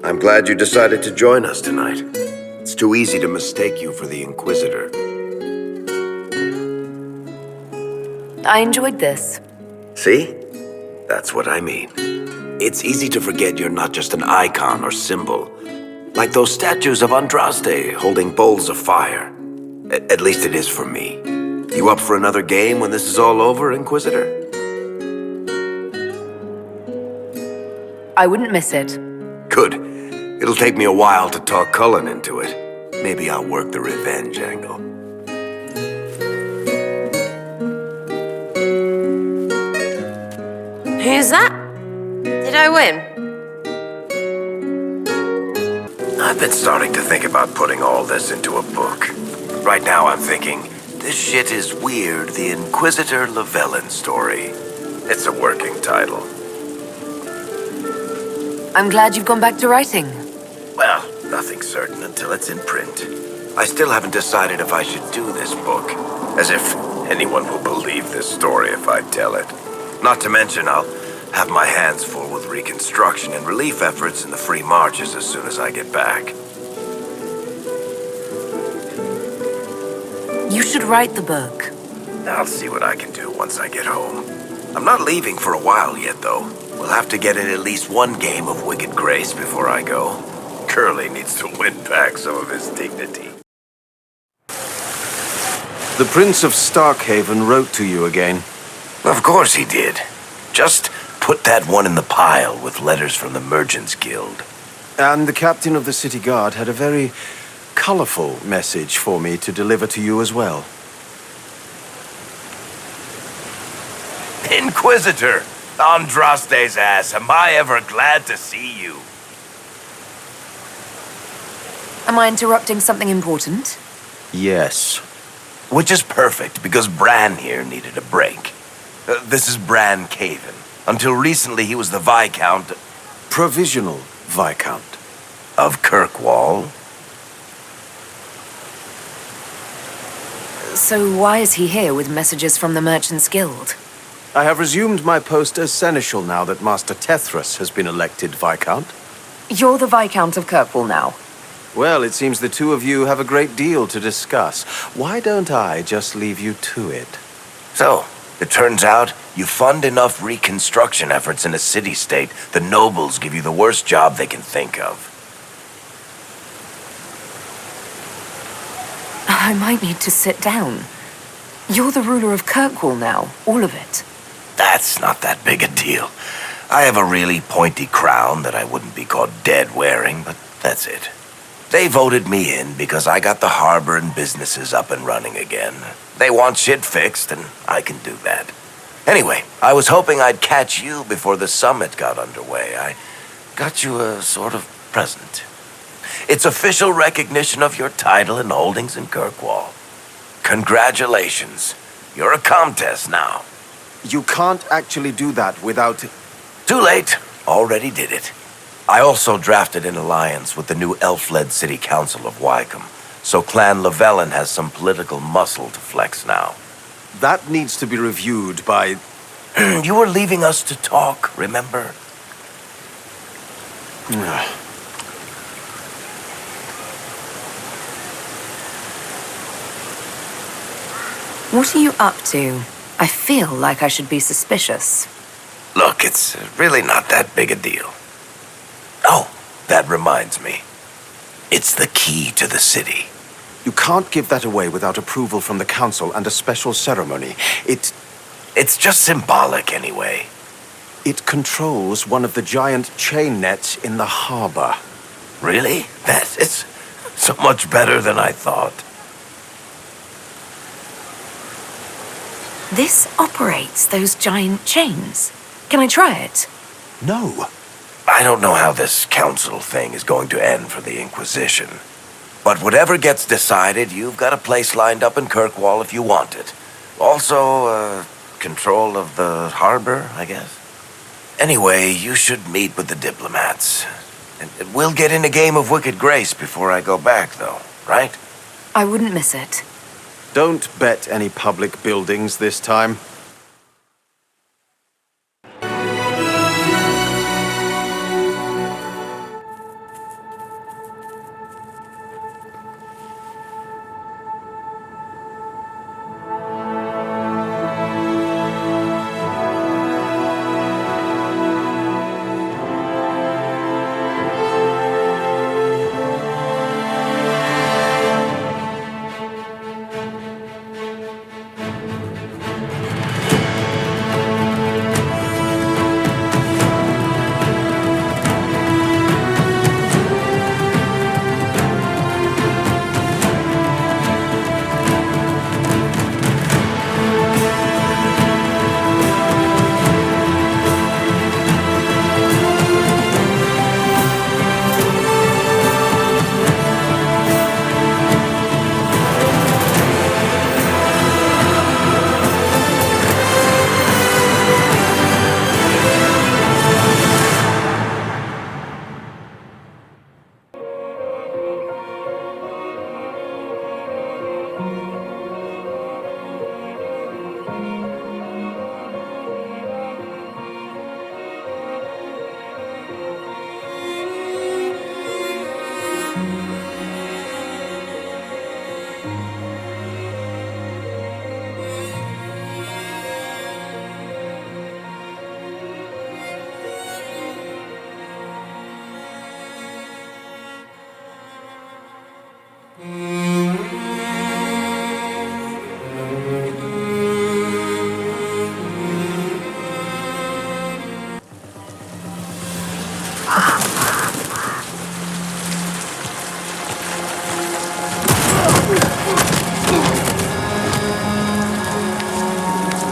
I'm glad you decided to join us tonight. It's too easy to mistake you for the Inquisitor. I enjoyed this. See? That's what I mean. It's easy to forget you're not just an icon or symbol. Like those statues of Andraste holding bowls of fire. At least it is for me. You up for another game when this is all over, Inquisitor? I wouldn't miss it. Good. It'll take me a while to talk Cullen into it. Maybe I'll work the revenge angle. Who's that? Did I win? I've been starting to think about putting all this into a book. Right now I'm thinking, this shit is weird, the Inquisitor Llewellyn story. It's a working title. I'm glad you've gone back to writing. Well, nothing's certain until it's in print. I still haven't decided if I should do this book. As if anyone will believe this story if I tell it. Not to mention, I'll have my hands full with reconstruction and relief efforts in the free marches as soon as I get back. You should write the book. I'll see what I can do once I get home. I'm not leaving for a while yet, though. We'll have to get in at least one game of Wicked Grace before I go. Curly needs to win back some of his dignity. The Prince of Starkhaven wrote to you again. Of course he did. Just put that one in the pile with letters from the Merchants Guild. And the captain of the city guard had a very colorful message for me to deliver to you as well. Inquisitor! Andraste's ass, am I ever glad to see you? Am I interrupting something important? Yes. Which is perfect, because Bran here needed a break. This is Bran Caven. Until recently, he was the Viscount... Provisional Viscount. Of Kirkwall. So why is he here with messages from the Merchants Guild? I have resumed my post as Seneschal now that Master Tetheras has been elected Viscount. You're the Viscount of Kirkwall now. Well, it seems the two of you have a great deal to discuss. Why don't I just leave you to it? So, it turns out you fund enough reconstruction efforts in a city-state, the nobles give you the worst job they can think of. I might need to sit down. You're the ruler of Kirkwall now, all of it. That's not that big a deal. I have a really pointy crown that I wouldn't be caught dead wearing, but that's it. They voted me in because I got the harbor and businesses up and running again. They want shit fixed, and I can do that. Anyway, I was hoping I'd catch you before the summit got underway. I got you a sort of present. It's official recognition of your title and holdings in Kirkwall. Congratulations. You're a Comtesse now. You can't actually do that without... Too late. Already did it. I also drafted an alliance with the new elf-led city council of Wycombe, so Clan Llewellyn has some political muscle to flex now. That needs to be reviewed by... You were leaving us to talk, remember? What are you up to? I feel like I should be suspicious. Look, it's really not that big a deal. Oh, that reminds me. It's the key to the city. You can't give that away without approval from the council and a special ceremony. It's just symbolic anyway. It controls one of the giant chain nets in the harbor. Really? That is so much better than I thought. This operates those giant chains. Can I try it? No. I don't know how this council thing is going to end for the Inquisition. But whatever gets decided, you've got a place lined up in Kirkwall if you want it. Also, control of the harbor, I guess. Anyway, you should meet with the diplomats. And we'll get in a game of Wicked Grace before I go back, though, right? I wouldn't miss it. Don't bet any public buildings this time.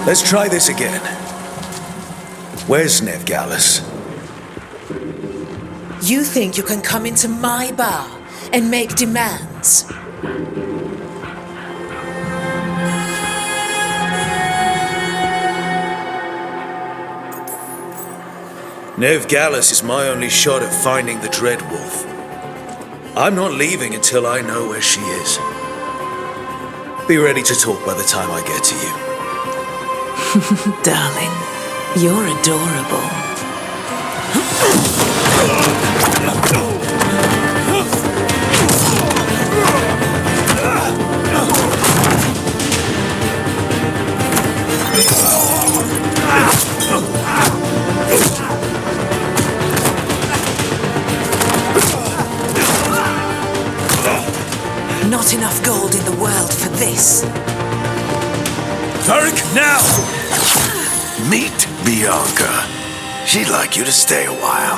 Let's try this again. Where's Veilguard? You think you can come into my bar and make demands? Veilguard is my only shot at finding the Dread Wolf. I'm not leaving until I know where she is. Be ready to talk by the time I get to you. Darling, you're adorable. Not enough gold in the world for this. Varric, now! Meet Bianca. She'd like you to stay a while.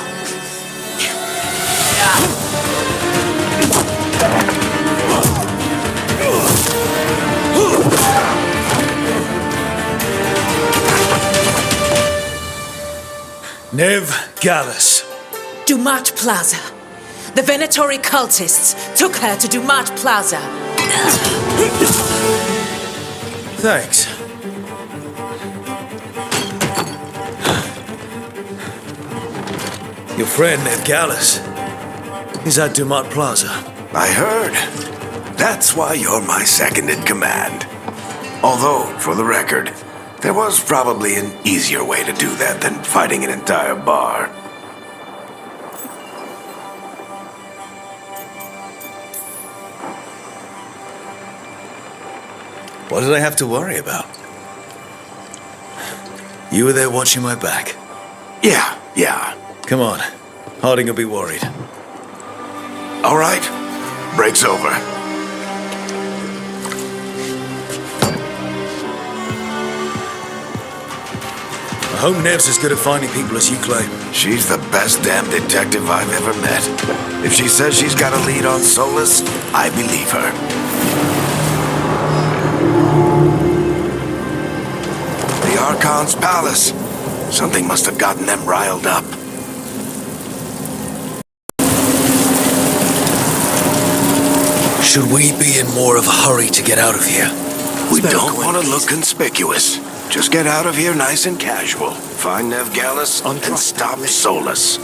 Nev Gallus. Dumat Plaza. The Venatori cultists took her to Dumat Plaza. Thanks. Your friend Nev Gallus. He's at Dumat Plaza. I heard. That's why you're my second in command. Although, for the record, there was probably an easier way to do that than fighting an entire bar. What did I have to worry about? You were there watching my back. Yeah. Come on. Harding will be worried. All right. Break's over. I hope Nev's as good at finding people as you claim. She's the best damn detective I've ever met. If she says she's got a lead on Solus, I believe her. The Archon's palace. Something must have gotten them riled up. Should we be in more of a hurry to get out of here? We don't want to look conspicuous. Just get out of here nice and casual. Find Nev Gallus and stop Solus.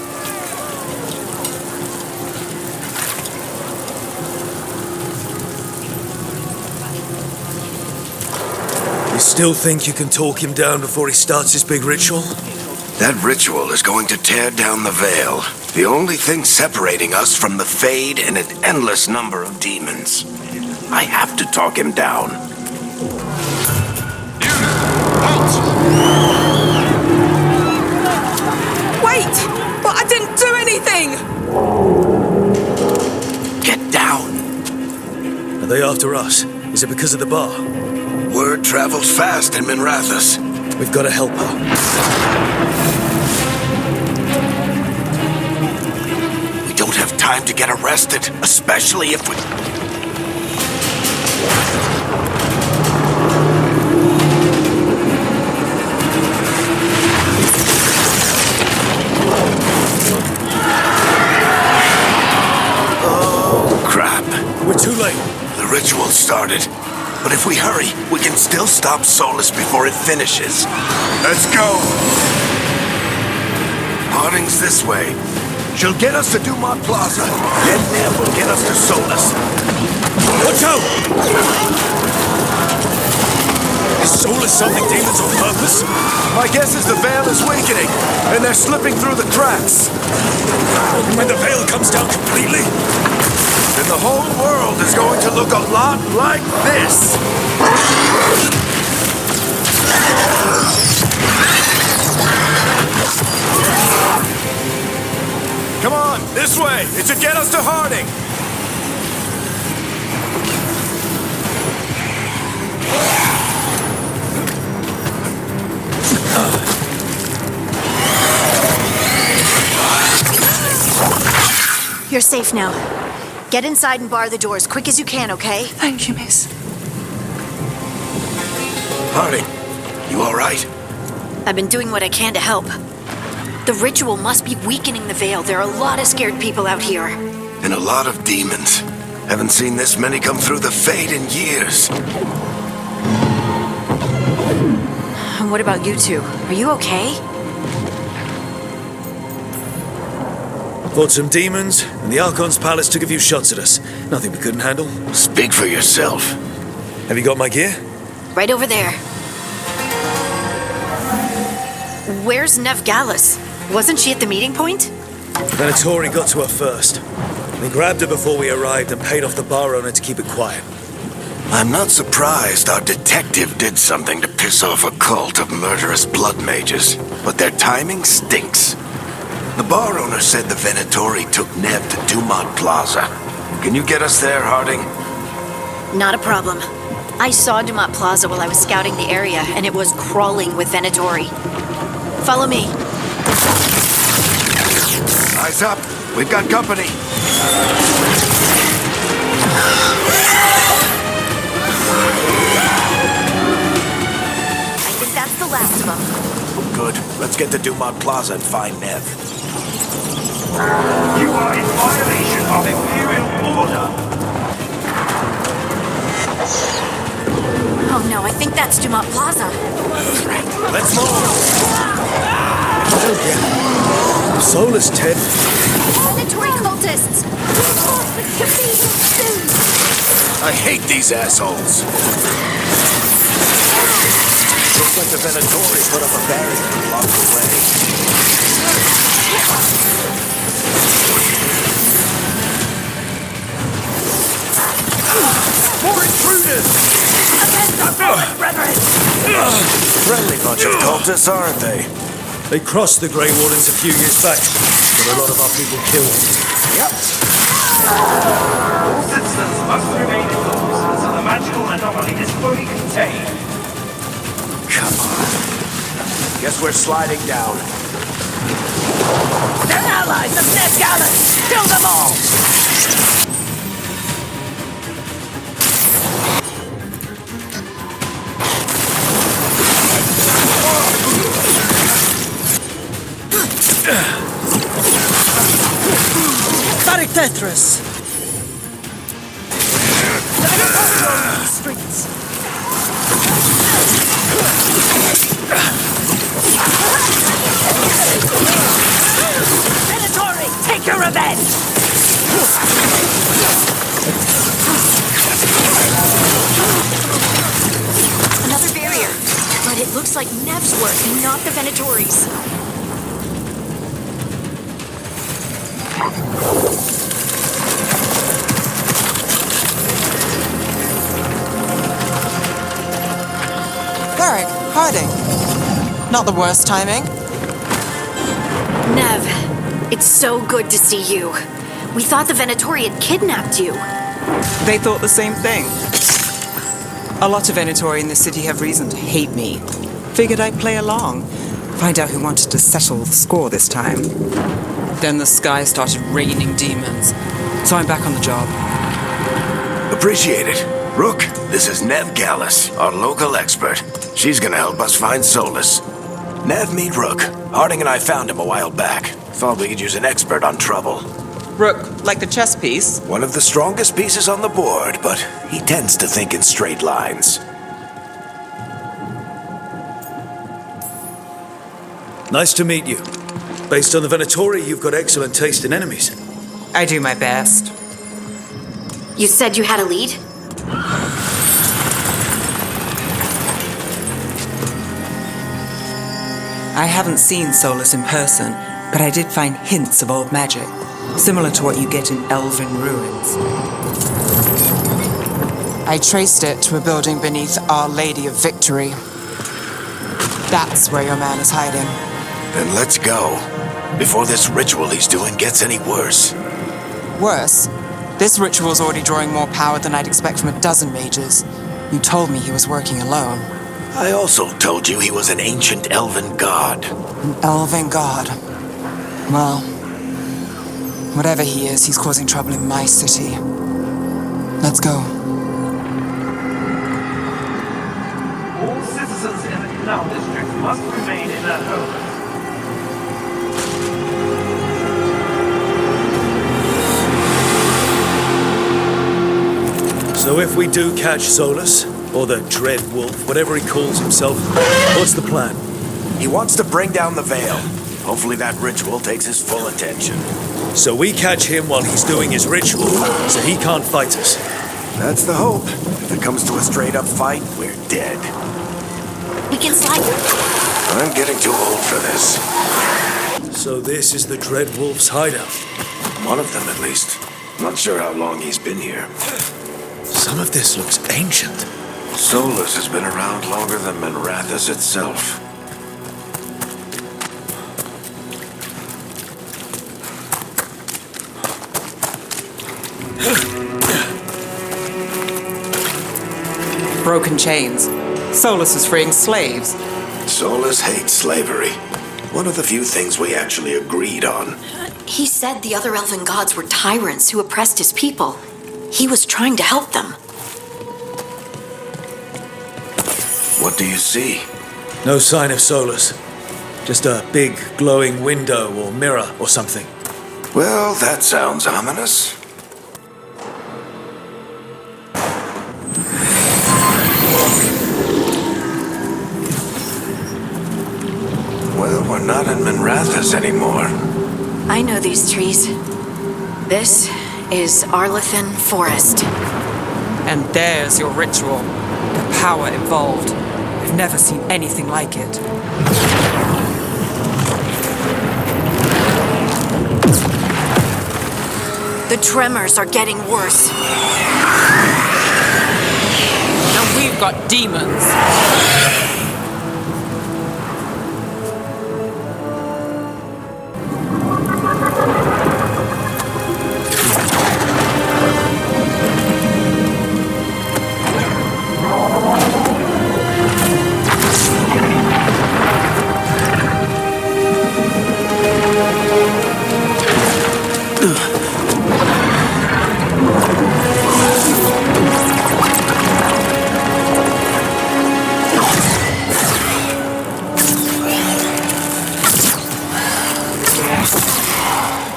You still think you can talk him down before he starts his big ritual? That ritual is going to tear down the veil. The only thing separating us from the Fade and an endless number of demons. I have to talk him down. Wait! But I didn't do anything! Get down! Are they after us? Is it because of the bar? Word travels fast in Minrathous. We've got to help her. We don't have time to get arrested, especially if we... Oh, crap. We're too late. The ritual started. But if we hurry, we can still stop Solus before it finishes. Let's go! Harding's this way. She'll get us to Dumat Plaza. Then Nev will get us to Solus. Watch out! Is Solus summoning demons on purpose? My guess is the veil is weakening, and they're slipping through the cracks. When the veil comes down completely? Then the whole world is going to look a lot like this. Come on, this way. It should get us to Harding. You're safe now. Get inside and bar the doors quick as you can, okay? Thank you, miss. Harding, you all right? I've been doing what I can to help. The ritual must be weakening the veil. There are a lot of scared people out here. And a lot of demons. Haven't seen this many come through the Fade in years. And what about you two? Are you okay? Fought some demons, and the Archon's palace took a few shots at us. Nothing we couldn't handle. Speak for yourself. Have you got my gear? Right over there. Where's Nev Gallus? Wasn't she at the meeting point? Venatori got to her first. They grabbed her before we arrived and paid off the bar owner to keep it quiet. I'm not surprised our detective did something to piss off a cult of murderous blood mages, but their timing stinks. The bar owner said the Venatori took Nev to Dumat Plaza. Can you get us there, Harding? Not a problem. I saw Dumat Plaza while I was scouting the area, and it was crawling with Venatori. Follow me. Eyes up. We've got company. I think that's the last of them. Good. Let's Let's get to Dumont Plaza and find Nev. You are in violation of Imperial order. Oh no, I think that's Dumont Plaza. Let's move! Solus, Ted. Venatori cultists! I hate these assholes. Looks like the Venatori put up a barrier to block the way. More intruders! Friendly bunch of cultists, aren't they? They crossed the Grey Wardens a few years back. Got a lot of our people killed. Yep. All citizens must remain indoors until the magical anomaly is fully contained. Come on. Guess we're sliding down. They're allies of Ned Gallus! Kill them all! Varric Tetheras! Streets. Venatori, take your revenge! Another barrier. But it looks like Nev's work and not the Venatori's. Varric, hiding. Not the worst timing. Nev, it's so good to see you. We thought the Venatori had kidnapped you. They thought the same thing. A lot of Venatori in the city have reason to hate me. Figured I'd play along. Find out who wanted to settle the score this time. Then the sky started raining demons. So I'm back on the job. Appreciate it. Rook, this is Nev Gallus, our local expert. She's gonna help us find Solus. Nev, meet Rook. Harding and I found him a while back. Thought we could use an expert on trouble. Rook, like the chess piece? One of the strongest pieces on the board, but he tends to think in straight lines. Nice to meet you. Based on the Venatori, you've got excellent taste in enemies. I do my best. You said you had a lead? I haven't seen Solus in person, but I did find hints of old magic, similar to what you get in elven ruins. I traced it to a building beneath Our Lady of Victory. That's where your man is hiding. Then let's go, before this ritual he's doing gets any worse. Worse? This ritual's already drawing more power than I'd expect from a dozen mages. You told me he was working alone. I also told you he was an ancient elven god. An elven god? Well, whatever he is, he's causing trouble in my city. Let's go. All citizens in the Canal District must remain in their homes. So if we do catch Solus, or the Dread Wolf, whatever he calls himself, what's the plan? He wants to bring down the Veil. Hopefully that ritual takes his full attention. So we catch him while he's doing his ritual, so he can't fight us. That's the hope. If it comes to a straight-up fight, we're dead. We can slide. I'm getting too old for this. So this is the Dread Wolf's hideout? One of them, at least. Not sure how long he's been here. Some of this looks ancient. Solus has been around longer than Manrathus itself. Broken chains. Solus is freeing slaves. Solus hates slavery. One of the few things we actually agreed on. He said the other elven gods were tyrants who oppressed his people. He was trying to help them. What do you see? No sign of Solus. Just a big glowing window or mirror or something. Well, that sounds ominous. Well, we're not in Minrathous anymore. I know these trees. This is Arlethan Forest. And there's your ritual. The power involved. I've never seen anything like it. The tremors are getting worse. And we've got demons.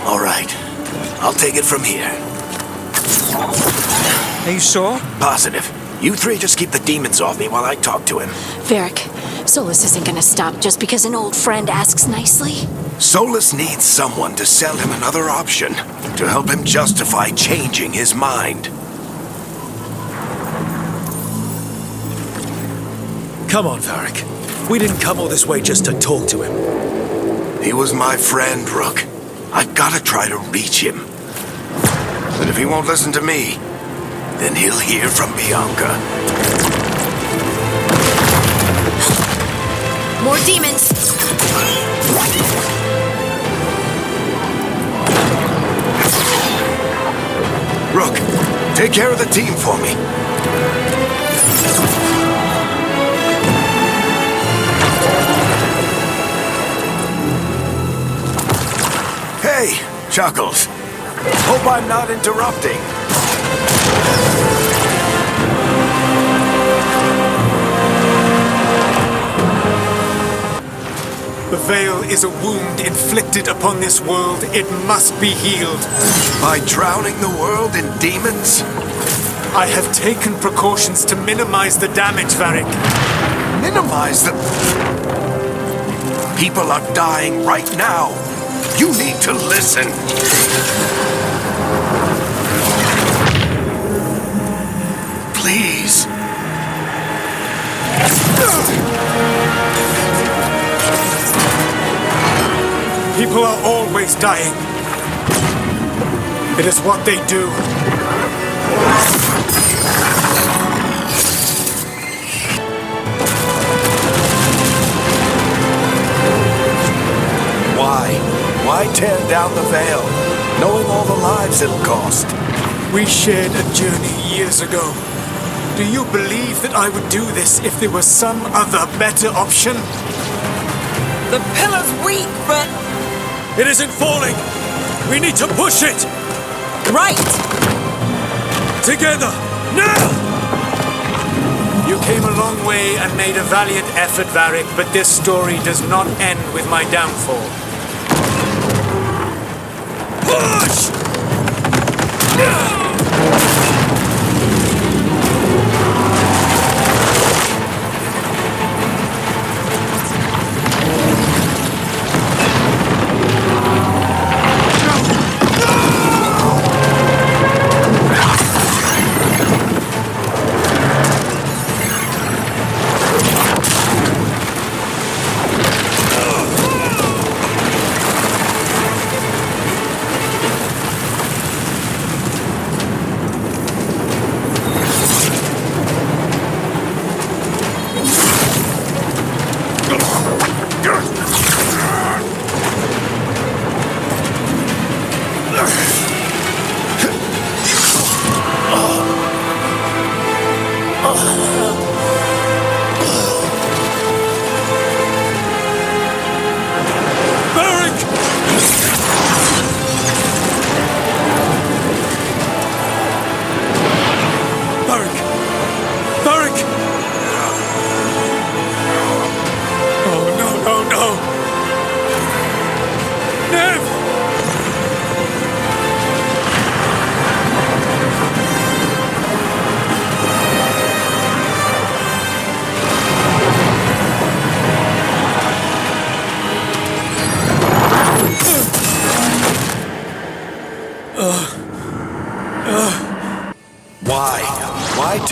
All right. I'll take it from here. Are you sure? Positive. You three just keep the demons off me while I talk to him. Varric, Solus isn't gonna stop just because an old friend asks nicely. Solus needs someone to sell him another option, to help him justify changing his mind. Come on, Varric. We didn't come all this way just to talk to him. He was my friend, Rook. I've gotta try to reach him. But if he won't listen to me, then he'll hear from Bianca. More demons! Rook, take care of the team for me. Hey, Chuckles. Hope I'm not interrupting. The Veil is a wound inflicted upon this world. It must be healed. By drowning the world in demons? I have taken precautions to minimize the damage, Varric. Minimize the... People are dying right now. You need to listen. Please. People are always dying. It is what they do. Why tear down the Veil, knowing all the lives it'll cost? We shared a journey years ago. Do you believe that I would do this if there was some other better option? The pillar's weak, but... It isn't falling! We need to push it! Right! Together! Now! You came a long way and made a valiant effort, Varric, but this story does not end with my downfall. Push!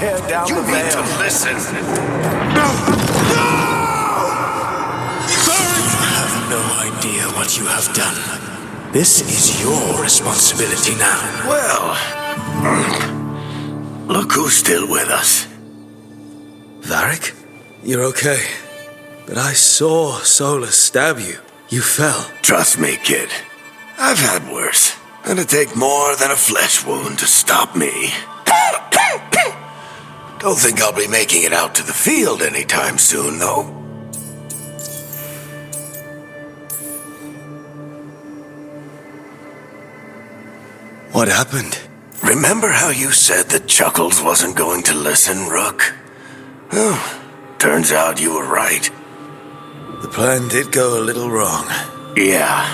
tear down the veil. You need to listen. You have no idea what you have done. This is your responsibility now. Well, look who's still with us. Varric, you're okay. But I saw Solus stab you. You fell. Trust me, kid. I've had worse. It'd take more than a flesh wound to stop me. Don't think I'll be making it out to the field anytime soon, though. What happened? Remember how you said that Chuckles wasn't going to listen, Rook? Well, turns out you were right. The plan did go a little wrong. Yeah.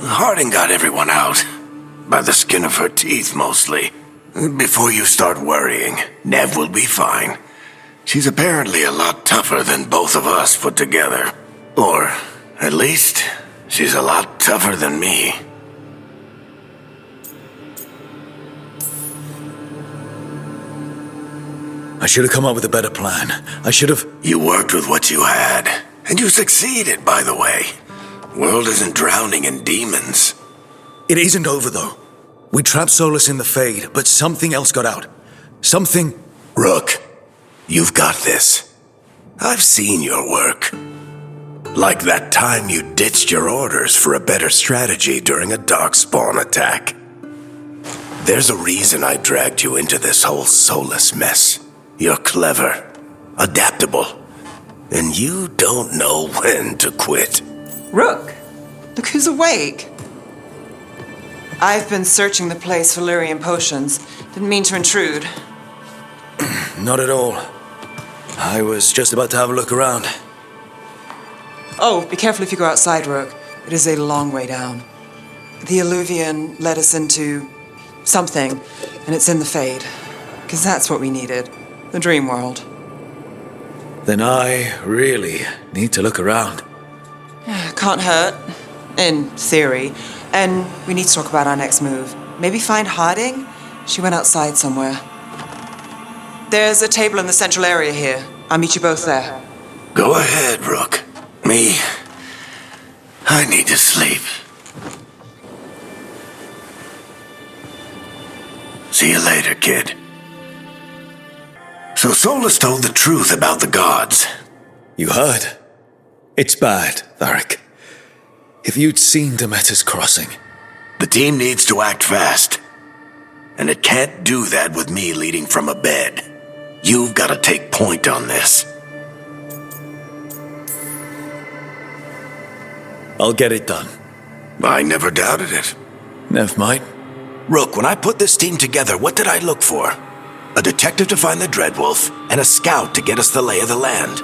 Harding got everyone out. By the skin of her teeth, mostly. Before you start worrying, Nev will be fine. She's apparently a lot tougher than both of us put together. Or, at least, she's a lot tougher than me. I should have come up with a better plan. I should have... You worked with what you had. And you succeeded, by the way. World isn't drowning in demons. It isn't over, though. We trapped Solus in the Fade, but something else got out. Something... Rook, you've got this. I've seen your work. Like that time you ditched your orders for a better strategy during a darkspawn attack. There's a reason I dragged you into this whole Solus mess. You're clever, adaptable, and you don't know when to quit. Rook, look who's awake. I've been searching the place for Lyrian potions. Didn't mean to intrude. Not at all. I was just about to have a look around. Oh, be careful if you go outside, Rook. It is a long way down. The Alluvian led us into something, and it's in the Fade. Because that's what we needed. The dream world. Then I really need to look around. Can't hurt. In theory. And we need to talk about our next move. Maybe find Harding? She went outside somewhere. There's a table in the central area here. I'll meet you both there. Go ahead, Rook. Me, I need to sleep. See you later, kid. So Solus told the truth about the gods. You heard? It's bad, Varric. If you'd seen Demeter's crossing... The team needs to act fast. And it can't do that with me leading from a bed. You've got to take point on this. I'll get it done. I never doubted it. Nev might. Rook, when I put this team together, what did I look for? A detective to find the Dreadwolf, and a scout to get us the lay of the land.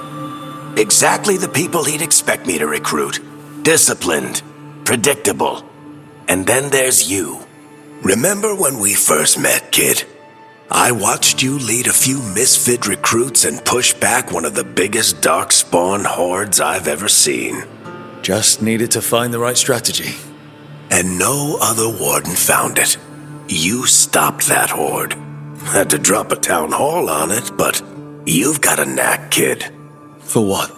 Exactly the people he'd expect me to recruit. Disciplined, predictable. And then there's you. Remember when we first met, kid? I watched you lead a few misfit recruits and push back one of the biggest darkspawn hordes I've ever seen. Just needed to find the right strategy. And no other warden found it. You stopped that horde. Had to drop a town hall on it, but you've got a knack, kid. For what?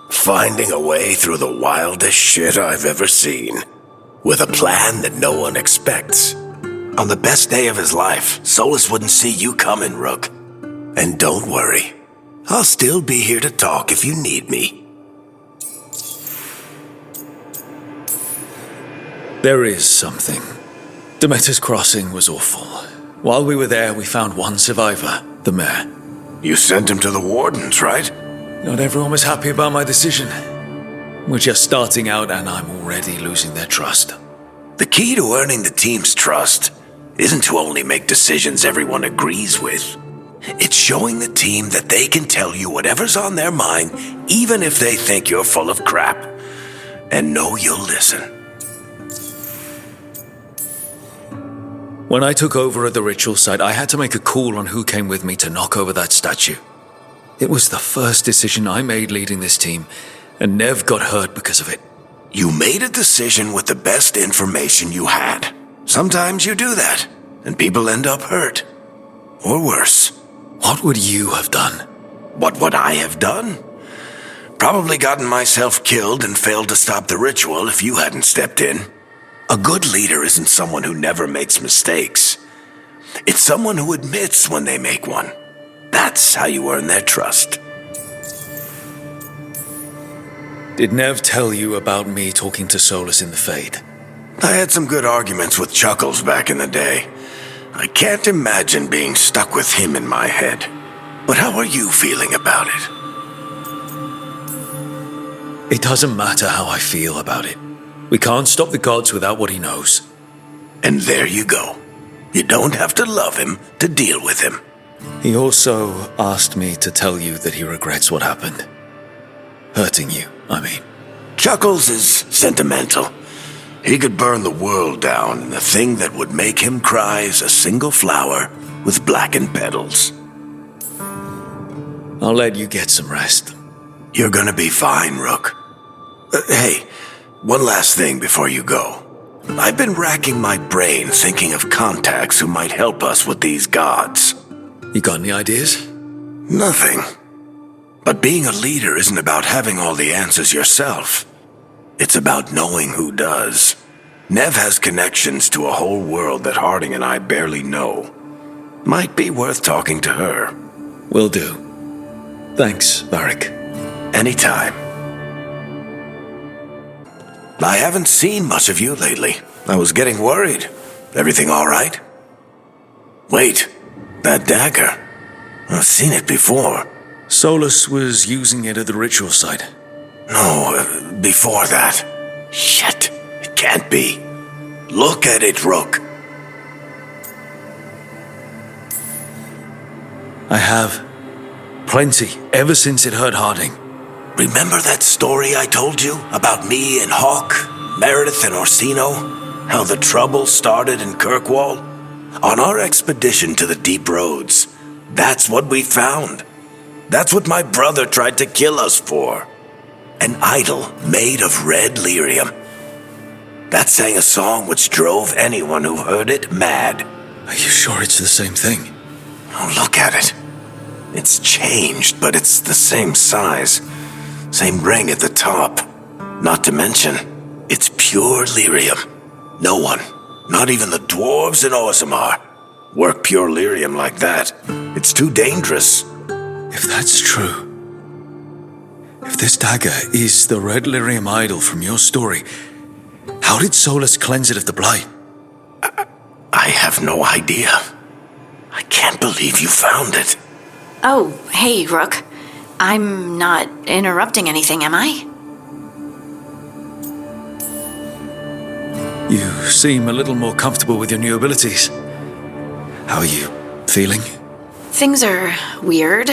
Finding a way through the wildest shit I've ever seen. With a plan that no one expects. On the best day of his life, Solus wouldn't see you coming, Rook. And don't worry. I'll still be here to talk if you need me. There is something. Demeter's crossing was awful. While we were there, we found one survivor, the mayor. You sent him to the wardens, right? Not everyone was happy about my decision. We're just starting out and I'm already losing their trust. The key to earning the team's trust isn't to only make decisions everyone agrees with. It's showing the team that they can tell you whatever's on their mind, even if they think you're full of crap. And know you'll listen. When I took over at the ritual site, I had to make a call on who came with me to knock over that statue. It was the first decision I made leading this team, and Nev got hurt because of it. You made a decision with the best information you had. Sometimes you do that, and people end up hurt. Or worse. What would you have done? What would I have done? Probably gotten myself killed and failed to stop the ritual if you hadn't stepped in. A good leader isn't someone who never makes mistakes. It's someone who admits when they make one. That's how you earn their trust. Did Nev tell you about me talking to Solus in the Fade? I had some good arguments with Chuckles back in the day. I can't imagine being stuck with him in my head. But how are you feeling about it? It doesn't matter how I feel about it. We can't stop the gods without what he knows. And there you go. You don't have to love him to deal with him. He also asked me to tell you that he regrets what happened. Hurting you, I mean. Chuckles is sentimental. He could burn the world down, and the thing that would make him cry is a single flower with blackened petals. I'll let you get some rest. You're gonna be fine, Rook. Hey, one last thing before you go. I've been racking my brain thinking of contacts who might help us with these gods. You got any ideas? Nothing. But being a leader isn't about having all the answers yourself. It's about knowing who does. Nev has connections to a whole world that Harding and I barely know. Might be worth talking to her. Will do. Thanks, Varric. Anytime. I haven't seen much of you lately. I was getting worried. Everything all right? Wait, that dagger. I've seen it before. Solus was using it at the ritual site. No, before that. Shit, it can't be. Look at it, Rook. I have. Plenty, ever since it hurt Harding. Remember that story I told you about me and Hawk, Meredith and Orsino? How the trouble started in Kirkwall? On our expedition to the Deep Roads, that's what we found. That's what my brother tried to kill us for. An idol made of red lyrium. That sang a song which drove anyone who heard it mad. Are you sure it's the same thing? Oh, look at it. It's changed, but it's the same size. Same ring at the top. Not to mention, it's pure lyrium. No one, not even the dwarves in Orzammar, work pure lyrium like that. It's too dangerous. If that's true, if this dagger is the red lyrium idol from your story, how did Solus cleanse it of the blight? I have no idea. I can't believe you found it. Oh, hey, Rook. I'm not interrupting anything, am I? You seem a little more comfortable with your new abilities. How are you feeling? Things are weird,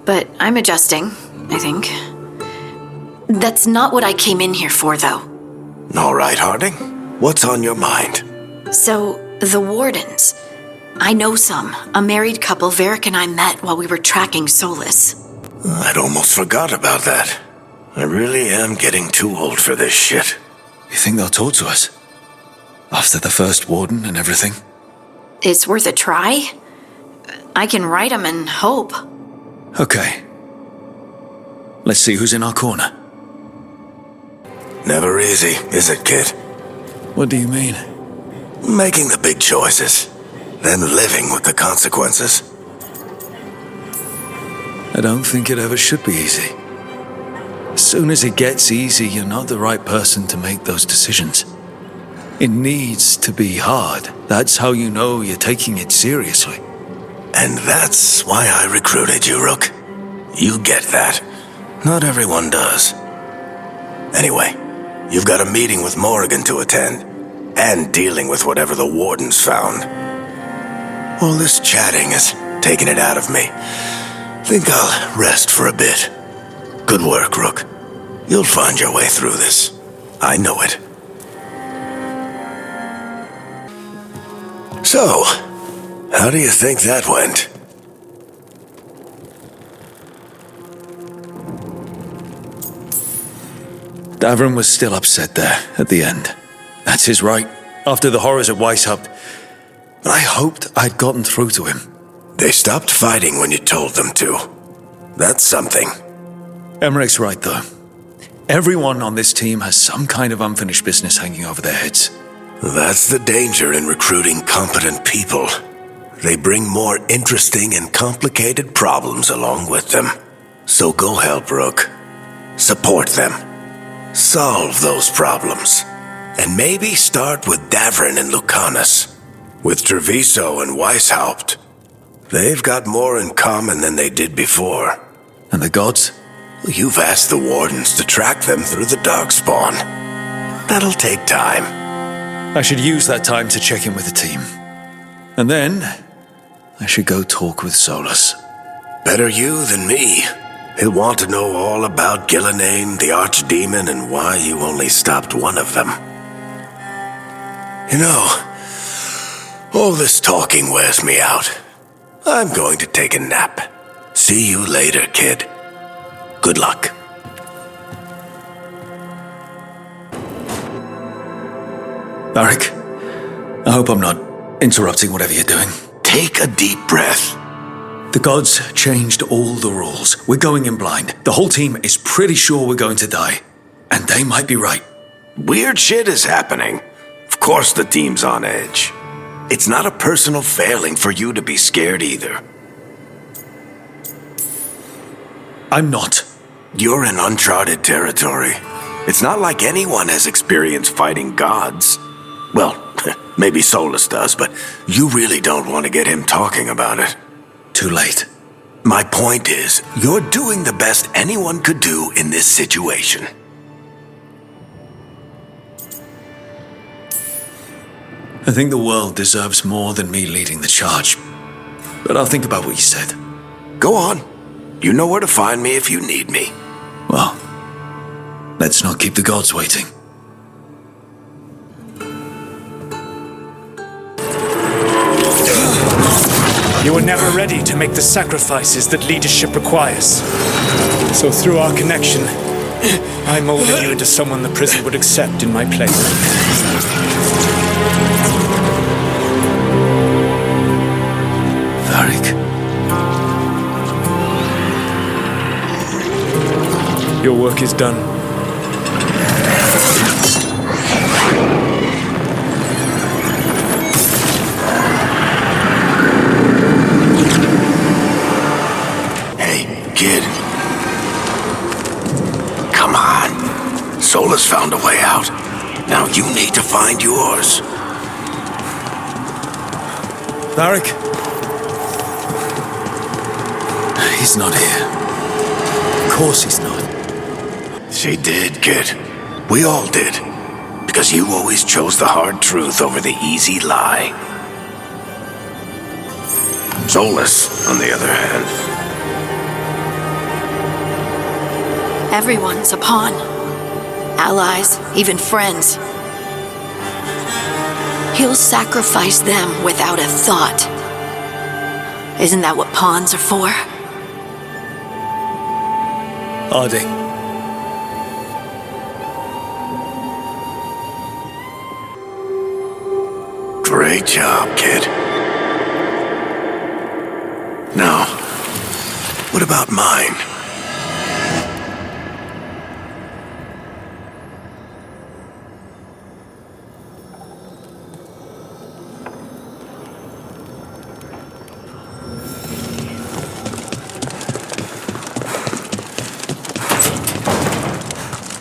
but I'm adjusting, I think. That's not what I came in here for, though. All right, Harding. What's on your mind? So, the Wardens. I know some. A married couple Varric and I met while we were tracking Solus. I'd almost forgot about that. I really am getting too old for this shit. You think they'll talk to us? After the first warden and everything? It's worth a try. I can write them and hope. Okay. Let's see who's in our corner. Never easy, is it, kid? What do you mean? Making the big choices, then living with the consequences. I don't think it ever should be easy. As soon as it gets easy, you're not the right person to make those decisions. It needs to be hard. That's how you know you're taking it seriously. And that's why I recruited you, Rook. You get that. Not everyone does. Anyway, you've got a meeting with Morrigan to attend, and dealing with whatever the Wardens found. All this chatting has taken it out of me. Think I'll rest for a bit. Good work, Rook. You'll find your way through this. I know it. So, how do you think that went? Davron was still upset there, at the end. That's his right, after the horrors at Weishaupt. But I hoped I'd gotten through to him. They stopped fighting when you told them to. That's something. Emmerich's right, though. Everyone on this team has some kind of unfinished business hanging over their heads. That's the danger in recruiting competent people. They bring more interesting and complicated problems along with them. So go help Rook. Support them. Solve those problems. And maybe start with Davrin and Lucanus. With Treviso and Weishaupt. They've got more in common than they did before. And the gods? You've asked the Wardens to track them through the Darkspawn. That'll take time. I should use that time to check in with the team. And then, I should go talk with Solus. Better you than me. He'll want to know all about Gillenane, the Archdemon, and why you only stopped one of them. You know, all this talking wears me out. I'm going to take a nap. See you later, kid. Good luck. Varric, I hope I'm not interrupting whatever you're doing. Take a deep breath. The gods changed all the rules. We're going in blind. The whole team is pretty sure we're going to die. And they might be right. Weird shit is happening. Of course the team's on edge. It's not a personal failing for you to be scared either. I'm not. You're in uncharted territory. It's not like anyone has experience fighting gods. Well, maybe Solus does, but you really don't want to get him talking about it. Too late. My point is, you're doing the best anyone could do in this situation. I think the world deserves more than me leading the charge. But I'll think about what you said. Go on. You know where to find me if you need me. Well, let's not keep the gods waiting. You were never ready to make the sacrifices that leadership requires. So through our connection, I molded you into someone the prison would accept in my place. Varric. Your work is done. Kid. Come on. Solus found a way out. Now you need to find yours. Varric? He's not here. Of course he's not. She did, kid. We all did. Because you always chose the hard truth over the easy lie. Solus, on the other hand. Everyone's a pawn. Allies, even friends. He'll sacrifice them without a thought. Isn't that what pawns are for? Arding. Great job, kid. Now, what about mine?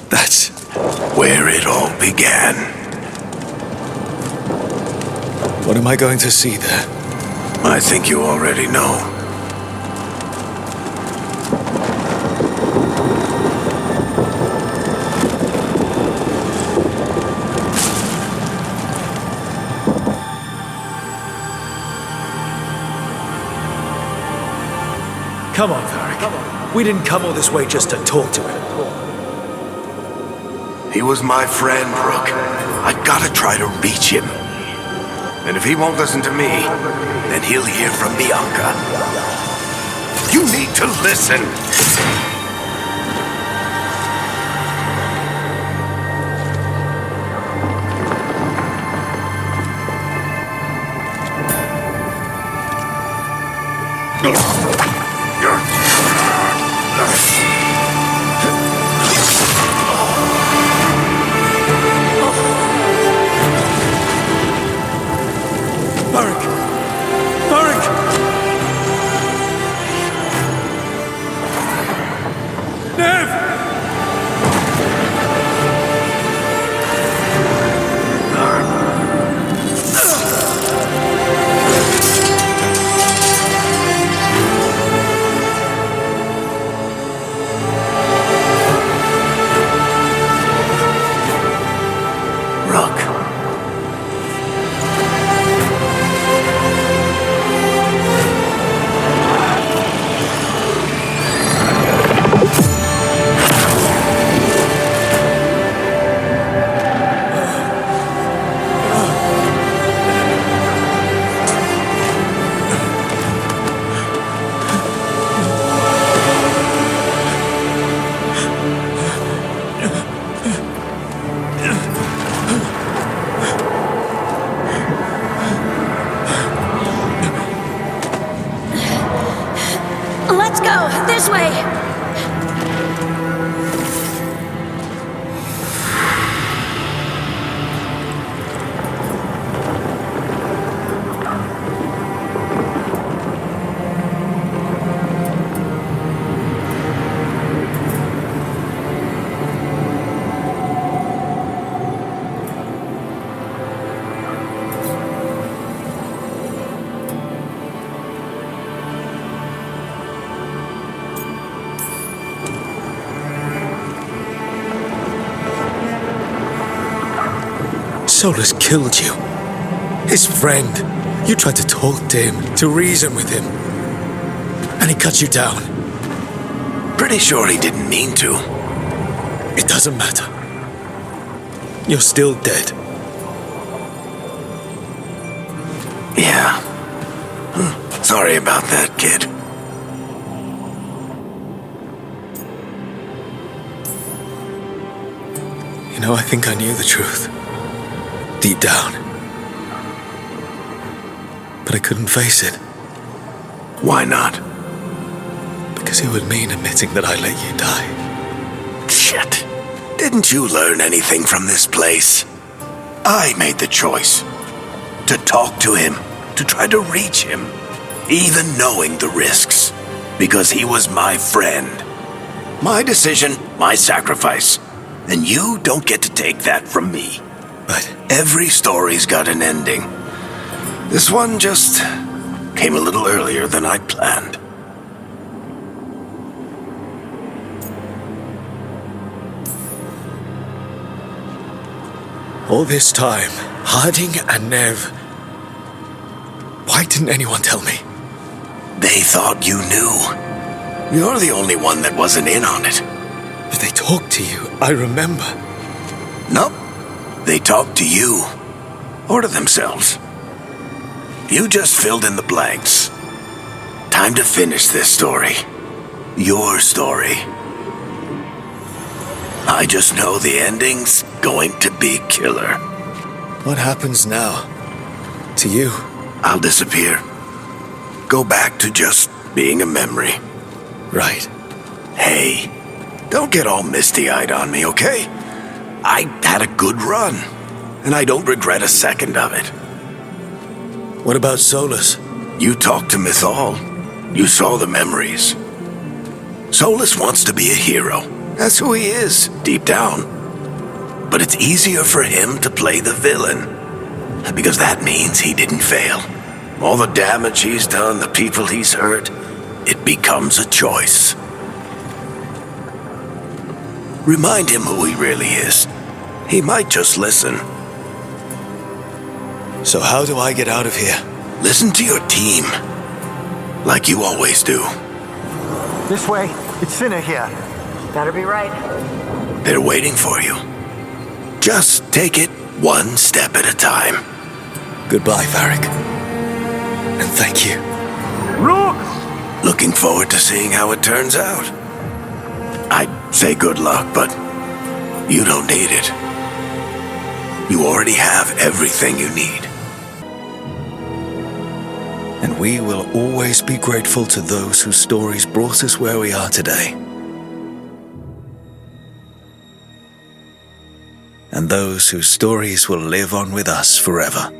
That's where it all began. What am I going to see there? I think you already know. Come on, Varric. We didn't come all this way just to talk to him. He was my friend, Rook. I gotta try to reach him. And if he won't listen to me, then he'll hear from Bianca. You need to listen! Nev! Let's go! This way! Solus killed you. His friend. You tried to talk to him, to reason with him. And he cut you down. Pretty sure he didn't mean to. It doesn't matter. You're still dead. Yeah. Sorry about that, kid. You know, I think I knew the truth. Deep down. But I couldn't face it. Why not? Because it would mean admitting that I let you die. Shit. Didn't you learn anything from this place? I made the choice. To talk to him. To try to reach him. Even knowing the risks. Because he was my friend. My decision, my sacrifice. And you don't get to take that from me. But every story's got an ending. This one just came a little earlier than I'd planned. All this time, Harding and Nev. Why didn't anyone tell me? They thought you knew. You're the only one that wasn't in on it. But they talked to you, I remember. Nope. They talked to you. Or to themselves. You just filled in the blanks. Time to finish this story. Your story. I just know the ending's going to be killer. What happens now? To you? I'll disappear. Go back to just being a memory. Right. Hey, don't get all misty-eyed on me, okay? I had a good run, and I don't regret a second of it. What about Solus? You talked to Mythal. You saw the memories. Solus wants to be a hero. That's who he is, deep down. But it's easier for him to play the villain. Because that means he didn't fail. All the damage he's done, the people he's hurt, it becomes a choice. Remind him who he really is. He might just listen. So how do I get out of here? Listen to your team. Like you always do. This way. It's Cinna here. Better be right. They're waiting for you. Just take it one step at a time. Goodbye, Varric. And thank you. Rook! Looking forward to seeing how it turns out. I'd say good luck, but you don't need it. You already have everything you need. And we will always be grateful to those whose stories brought us where we are today. And those whose stories will live on with us forever.